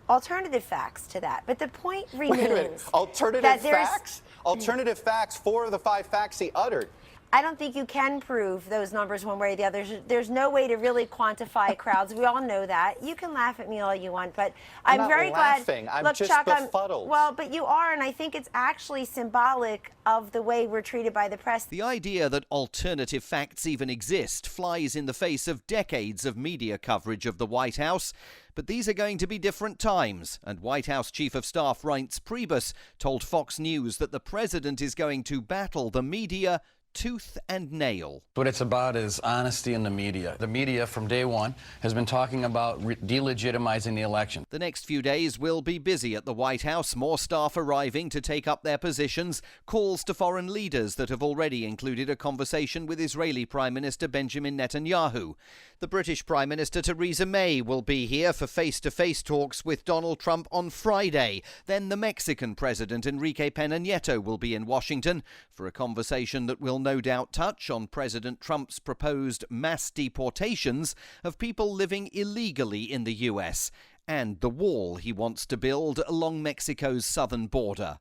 alternative facts to that. But the point remains. Wait a minute. Alternative facts? Alternative facts for the 5 facts he uttered. I don't think you can prove those numbers one way or the other. There's no way to really quantify crowds. We all know that. You can laugh at me all you want, but I'm very laughing. glad. I'm Look, just Chuck, befuddled. well, but you are, and I think it's actually symbolic of the way we're treated by the press. The idea that alternative facts even exist flies in the face of decades of media coverage of the White House. But these are going to be different times, and White House Chief of Staff Reince Priebus told Fox News that the president is going to battle the media tooth and nail. What it's about is honesty in the media. The media from day one has been talking about delegitimizing the election. The next few days will be busy at the White House, more staff arriving to take up their positions, calls to foreign leaders that have already included a conversation with Israeli Prime Minister Benjamin Netanyahu. The British Prime Minister Theresa May will be here for face-to-face talks with Donald Trump on Friday. Then the Mexican President Enrique Peña Nieto will be in Washington for a conversation that will no doubt touch on President Trump's proposed mass deportations of people living illegally in the US and the wall he wants to build along Mexico's southern border.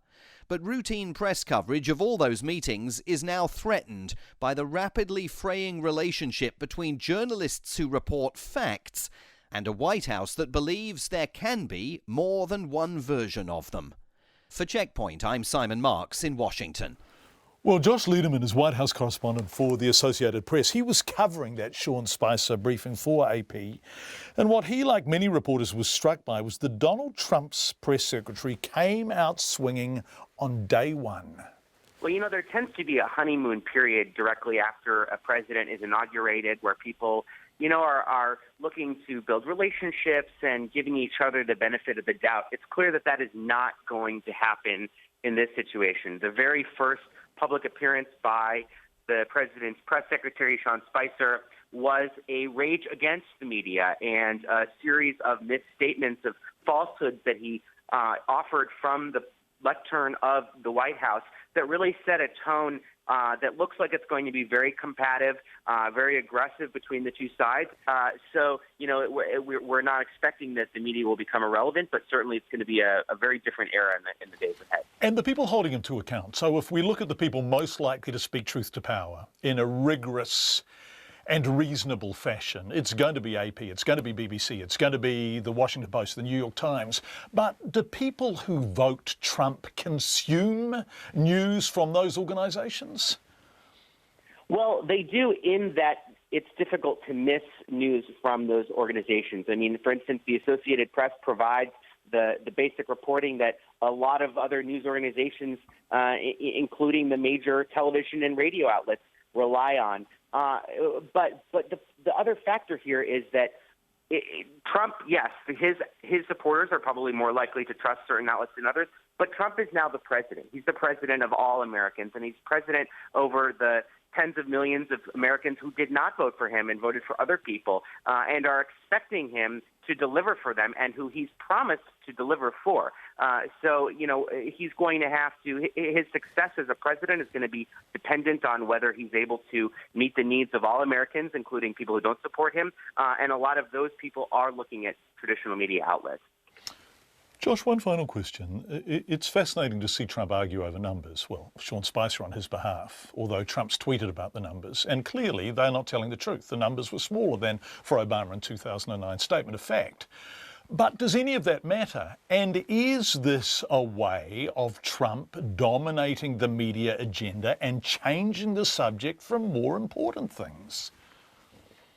But routine press coverage of all those meetings is now threatened by the rapidly fraying relationship between journalists who report facts and a White House that believes there can be more than one version of them. For Checkpoint, I'm Simon Marks in Washington. Well, Josh Lederman is White House correspondent for the Associated Press. He was covering that Sean Spicer briefing for AP. And what he, like many reporters, was struck by was that Donald Trump's press secretary came out swinging on day one. Well, you know, there tends to be a honeymoon period directly after a president is inaugurated where people, you know, are looking to build relationships and giving each other the benefit of the doubt. It's clear that that is not going to happen in this situation. The very first public appearance by the president's press secretary, Sean Spicer, was a rage against the media and a series of misstatements of falsehoods that he offered from the lectern of the White House that really set a tone that looks like it's going to be very combative, very aggressive between the two sides. So, you know, we're not expecting that the media will become irrelevant, but certainly it's going to be a very different era in the days ahead. And the people holding him to account. So if we look at the people most likely to speak truth to power in a rigorous and reasonable fashion, it's going to be AP, it's going to be BBC, it's going to be the Washington Post, the New York Times. But do people who vote Trump consume news from those organisations? Well, they do, in that it's difficult to miss news from those organizations. I mean, for instance, the Associated Press provides the basic reporting that a lot of other news organizations, including the major television and radio outlets, rely on. But the other factor here is that Trump, yes, his supporters are probably more likely to trust certain outlets than others, but Trump is now the president. He's the president of all Americans, and he's president over the tens of millions of Americans who did not vote for him and voted for other people and are expecting him to deliver for them and who he's promised to deliver for. So, you know, he's going to have to, his success as a president is going to be dependent on whether he's able to meet the needs of all Americans, including people who don't support him. And a lot of those people are looking at traditional media outlets. Josh, one final question. It's fascinating to see Trump argue over numbers. Well, Sean Spicer on his behalf, although Trump's tweeted about the numbers. And clearly, they're not telling the truth. The numbers were smaller than for Obama in 2009, statement of fact. But does any of that matter? And is this a way of Trump dominating the media agenda and changing the subject from more important things?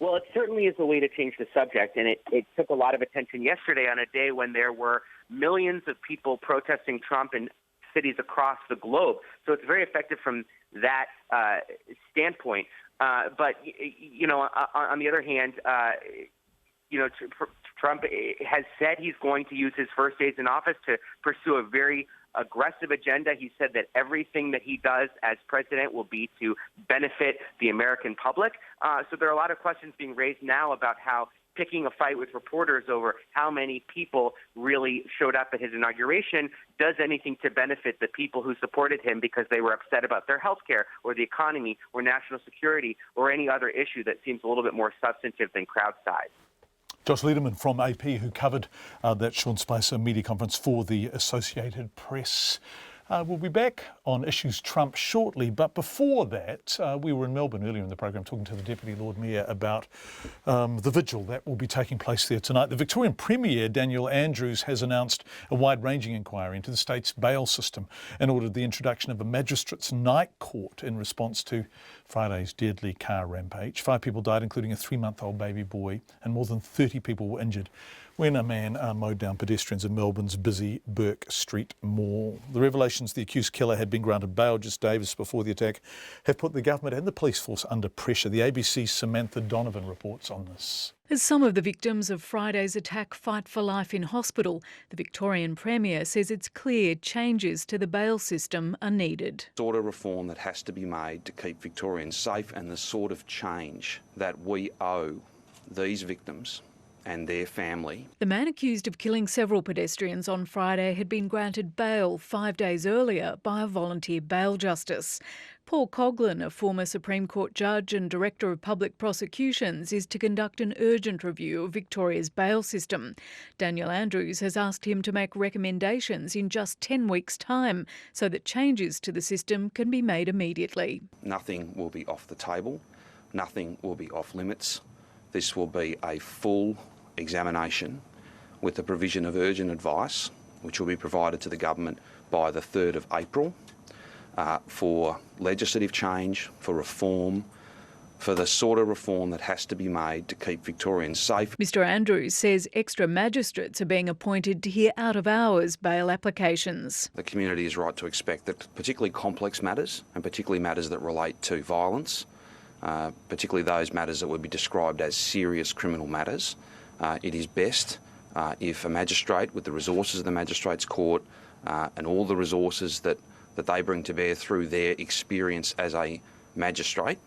Well, it certainly is a way to change the subject, and it took a lot of attention yesterday on a day when there were millions of people protesting Trump in cities across the globe. So it's very effective from that standpoint. But, on the other hand, Trump has said he's going to use his first days in office to pursue a very aggressive agenda. He said that everything that he does as president will be to benefit the American public. So there are a lot of questions being raised now about how picking a fight with reporters over how many people really showed up at his inauguration does anything to benefit the people who supported him because they were upset about their health care or the economy or national security or any other issue that seems a little bit more substantive than crowd size. Josh Lederman from AP, who covered that Sean Spicer media conference for the Associated Press. We'll be back on Issues Trump shortly, but before that, we were in Melbourne earlier in the program talking to the Deputy Lord Mayor about the vigil that will be taking place there tonight. The Victorian Premier, Daniel Andrews, has announced a wide-ranging inquiry into the state's bail system and ordered the introduction of a magistrate's night court in response to Friday's deadly car rampage. 5 people died, including a 3-month-old baby boy, and more than 30 people were injured when a man mowed down pedestrians in Melbourne's busy Burke Street Mall. The revelations the accused killer had been granted bail just days before the attack have put the government and the police force under pressure. The ABC's Samantha Donovan reports on this. As some of the victims of Friday's attack fight for life in hospital, the Victorian Premier says it's clear changes to the bail system are needed. Sort of reform that has to be made to keep Victorians safe and the sort of change that we owe these victims and their family. The man accused of killing several pedestrians on Friday had been granted bail 5 days earlier by a volunteer bail justice. Paul Coughlin, a former Supreme Court judge and Director of Public Prosecutions, is to conduct an urgent review of Victoria's bail system. Daniel Andrews has asked him to make recommendations in just 10 weeks' time so that changes to the system can be made immediately. Nothing will be off the table. Nothing will be off limits. This will be a full examination with the provision of urgent advice, which will be provided to the government by the 3rd of April, for legislative change, for reform, for the sort of reform that has to be made to keep Victorians safe. Mr Andrews says extra magistrates are being appointed to hear out-of-hours bail applications. The community is right to expect that particularly complex matters, and particularly matters that relate to violence, particularly those matters that would be described as serious criminal matters, it is best if a magistrate with the resources of the Magistrates Court and all the resources that they bring to bear through their experience as a magistrate,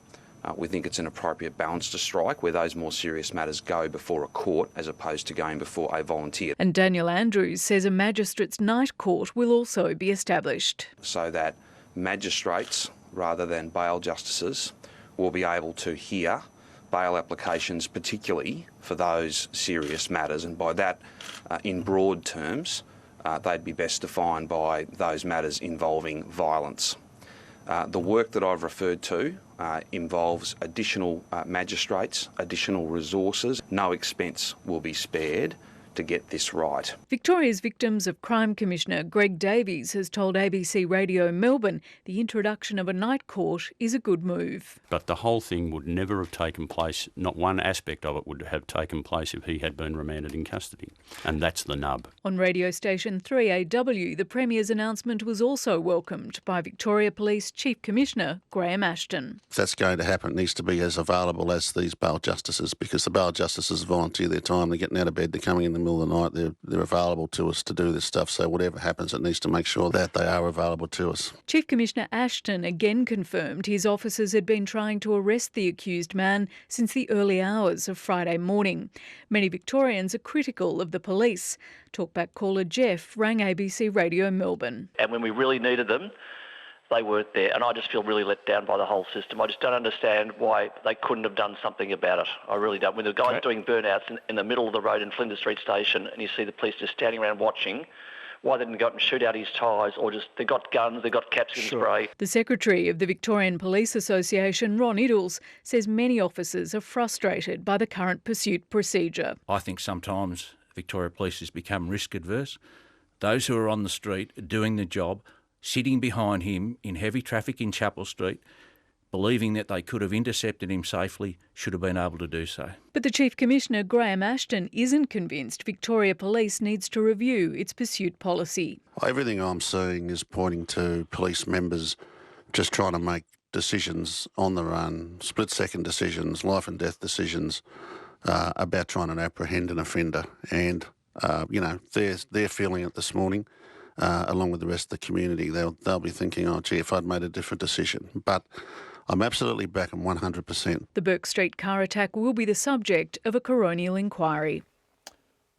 we think it's an appropriate balance to strike where those more serious matters go before a court as opposed to going before a volunteer. And Daniel Andrews says a magistrate's night court will also be established. So that magistrates, rather than bail justices, will be able to hear bail applications, particularly for those serious matters, and by that, in broad terms, they'd be best defined by those matters involving violence. The work that I've referred to involves additional magistrates, additional resources. No expense will be spared to get this right. Victoria's Victims of Crime Commissioner Greg Davies has told ABC Radio Melbourne the introduction of a night court is a good move. But the whole thing would never have taken place, not one aspect of it would have taken place if he had been remanded in custody. And that's the nub. On radio station 3AW, the Premier's announcement was also welcomed by Victoria Police Chief Commissioner Graham Ashton. If that's going to happen, it needs to be as available as these bail justices, because the bail justices volunteer their time. They're getting out of bed, they're coming in the middle of the night, they're available to us to do this stuff. So whatever happens, it needs to make sure that they are available to us. Chief Commissioner Ashton again confirmed his officers had been trying to arrest the accused man since the early hours of Friday morning. Many Victorians are critical of the police. Talkback caller Jeff rang ABC Radio Melbourne. And when we really needed them, they weren't there, and I just feel really let down by the whole system. I just don't understand why they couldn't have done something about it. I really don't. When the guy's doing burnouts in the middle of the road in Flinders Street Station and you see the police just standing around watching, why they didn't go up and shoot out his tyres, or just they got guns, they got capsicum spray. The Secretary of the Victorian Police Association, Ron Iddles, says many officers are frustrated by the current pursuit procedure. I think sometimes Victoria Police has become risk adverse. Those who are on the street doing the job, sitting behind him in heavy traffic in Chapel Street, believing that they could have intercepted him safely, should have been able to do so. But the Chief Commissioner, Graham Ashton, isn't convinced Victoria Police needs to review its pursuit policy. Everything I'm seeing is pointing to police members just trying to make decisions on the run, split-second decisions, life and death decisions about trying to apprehend an offender. And, they're feeling it this morning. Along with the rest of the community, they'll be thinking, oh, gee, if I'd made a different decision. But I'm absolutely back them 100%. The Bourke Street car attack will be the subject of a coronial inquiry.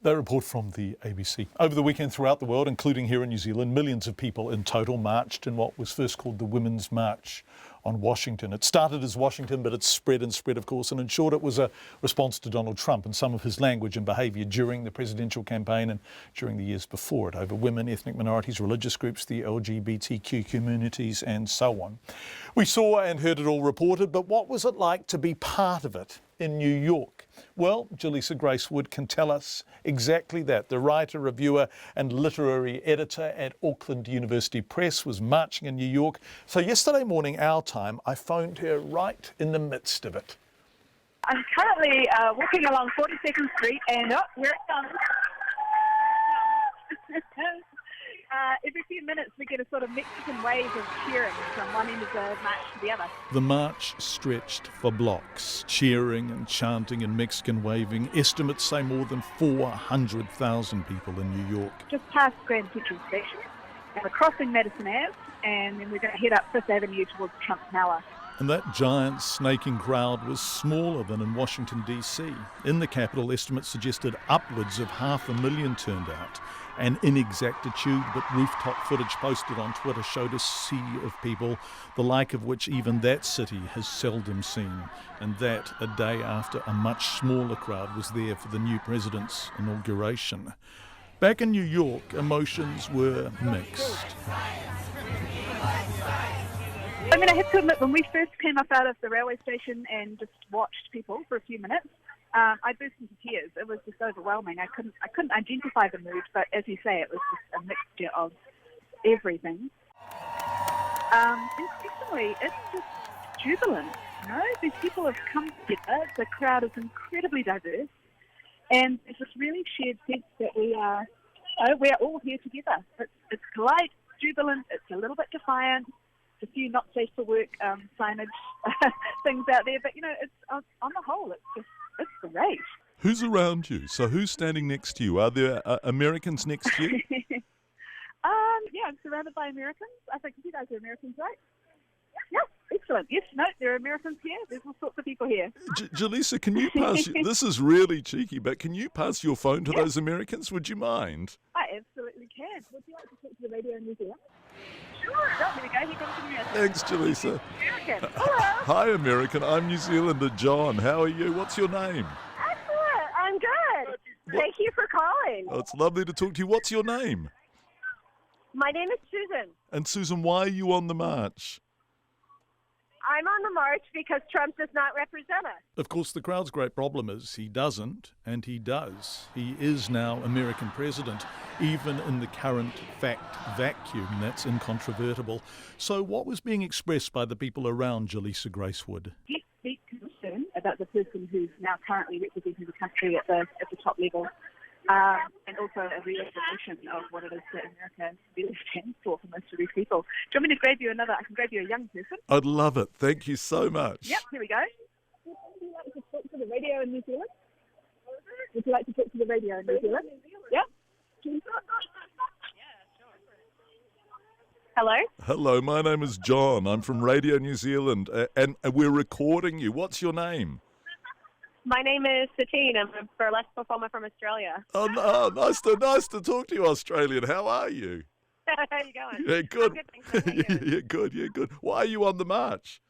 That report from the ABC. Over the weekend throughout the world, including here in New Zealand, millions of people in total marched in what was first called the Women's March on Washington. It started as Washington, but it spread, of course, and in short, it was a response to Donald Trump and some of his language and behaviour during the presidential campaign and during the years before it, over women, ethnic minorities, religious groups, the LGBTQ communities, and so on. We saw and heard it all reported, but what was it like to be part of it in New York? Well, Jaleesa Grace Wood can tell us exactly that. The writer, reviewer and literary editor at Auckland University Press was marching in New York. So yesterday morning, our time, I phoned her right in the midst of it. I'm currently walking along 42nd Street and where it comes. Every few minutes we get a sort of Mexican wave of cheering from one end of the march to the other. The march stretched for blocks, cheering and chanting and Mexican waving. Estimates say more than 400,000 people in New York. Just past Grand Central Station, and we're crossing Madison Ave, and then we're going to head up Fifth Avenue towards Trump Tower. And that giant snaking crowd was smaller than in Washington, D.C. In the capital, estimates suggested upwards of 500,000 turned out. An inexactitude, but rooftop footage posted on Twitter showed a sea of people, the like of which even that city has seldom seen. And that a day after a much smaller crowd was there for the new president's inauguration. Back in New York, emotions were mixed. I mean, I have to admit, when we first came up out of the railway station and just watched people for a few minutes, I burst into tears. It was just overwhelming. I couldn't identify the mood, but as you say, it was just a mixture of everything. Increasingly, it's just jubilant. You know, these people have come together. The crowd is incredibly diverse, and there's this really shared sense that we are all here together. It's polite, jubilant. It's a little bit defiant. A few not safe for work signage things out there, but it's on the whole, it's great. Who's around you? So who's standing next to you? Are there Americans next to you? Yeah, I'm surrounded by Americans. I think you guys are Americans, right? Yeah, excellent. Yes, no, there are Americans here. There's all sorts of people here. Jaleesa, can you pass? This is really cheeky, but can you pass your phone to those Americans? Would you mind? I absolutely can. Would you like to talk to the Radio in New Zealand? Sure. Oh, here we go. Here comes the American. Thanks, Jaleesa. American. Hello. Hi, American. I'm New Zealander John. How are you? What's your name? Excellent. I'm good. Thank you for calling. Oh, it's lovely to talk to you. What's your name? My name is Susan. And Susan, why are you on the march? I'm on the march because Trump does not represent us. Of course, the crowd's great problem is he doesn't, and he does. He is now American president, even in the current fact vacuum. That's incontrovertible. So what was being expressed by the people around Jaleesa Grace Wood? Deep concern about the person who's now currently representing the country at the top level, and also a reaffirmation of what it is that America really stands for most of these people. Do you want me to grab you I can grab you a young person? I'd love it. Thank you so much. Yep, here we go. Would you like to talk to the radio in New Zealand? Would you like to talk to the radio in New Zealand? Yep. Hello? Hello, my name is John. I'm from Radio New Zealand, and we're recording you. What's your name? My name is Satine. I'm a burlesque performer from Australia. Oh, no, nice to talk to you, Australian. How are you? How are you going? Yeah, good. I'm good, thanks. Yeah, good. Why are you on the march?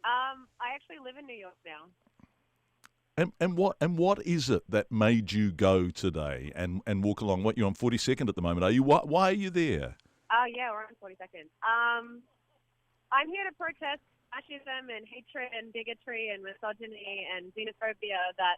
I actually live in New York now. And what is it that made you go today and walk along? What, you're on 42nd at the moment, are you? Why are you there? Oh, yeah, we're on 42nd. I'm here to protest fascism and hatred and bigotry and misogyny and xenophobia that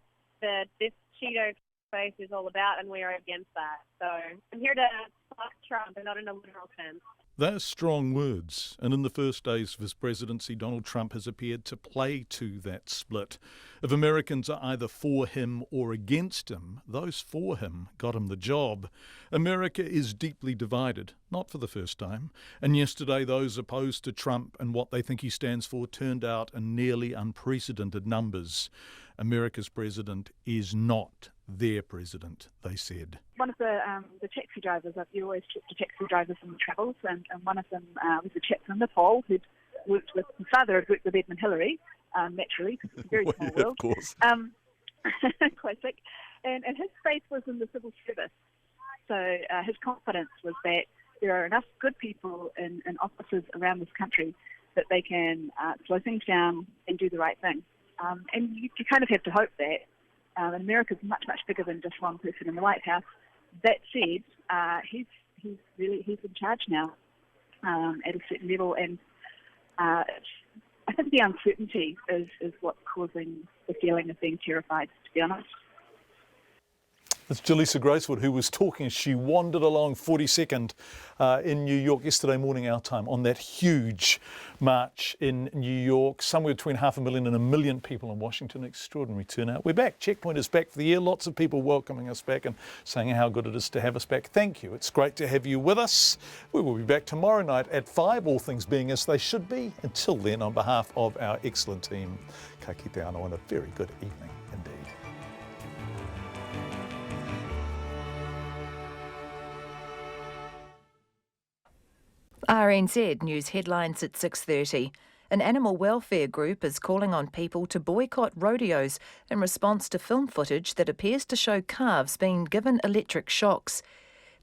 this Cheeto face is all about, and we are against that. So I'm here to fuck Trump, and not in a literal sense. They're strong words, and in the first days of his presidency, Donald Trump has appeared to play to that split. If Americans are either for him or against him, those for him got him the job. America is deeply divided, not for the first time, and yesterday those opposed to Trump and what they think he stands for turned out in nearly unprecedented numbers. America's president is not their president, they said. One of the taxi drivers, you always talk to taxi drivers in the travels, and one of them was a chap from Nepal who'd worked with, his father had worked with Edmund Hillary, naturally, because it's a very small world. Of course. Classic. And his faith was in the civil service. So his confidence was that there are enough good people in offices around this country that they can slow things down and do the right thing. And you kind of have to hope that. And America's much, much bigger than just one person in the White House. That said, he's in charge now at a certain level, and I think the uncertainty is what's causing the feeling of being terrified, to be honest. It's Jaleesa Gracewood who was talking as she wandered along 42nd in New York yesterday morning our time on that huge march in New York. Somewhere between 500,000 and 1 million people in Washington. Extraordinary turnout. We're back. Checkpoint is back for the year. Lots of people welcoming us back and saying how good it is to have us back. Thank you. It's great to have you with us. We will be back tomorrow night at 5, all things being as they should be. Until then, on behalf of our excellent team, ka kite anō and a very good evening indeed. RNZ News headlines at 6:30. An animal welfare group is calling on people to boycott rodeos in response to film footage that appears to show calves being given electric shocks.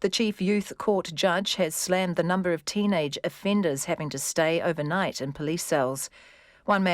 The Chief Youth Court judge has slammed the number of teenage offenders having to stay overnight in police cells. One man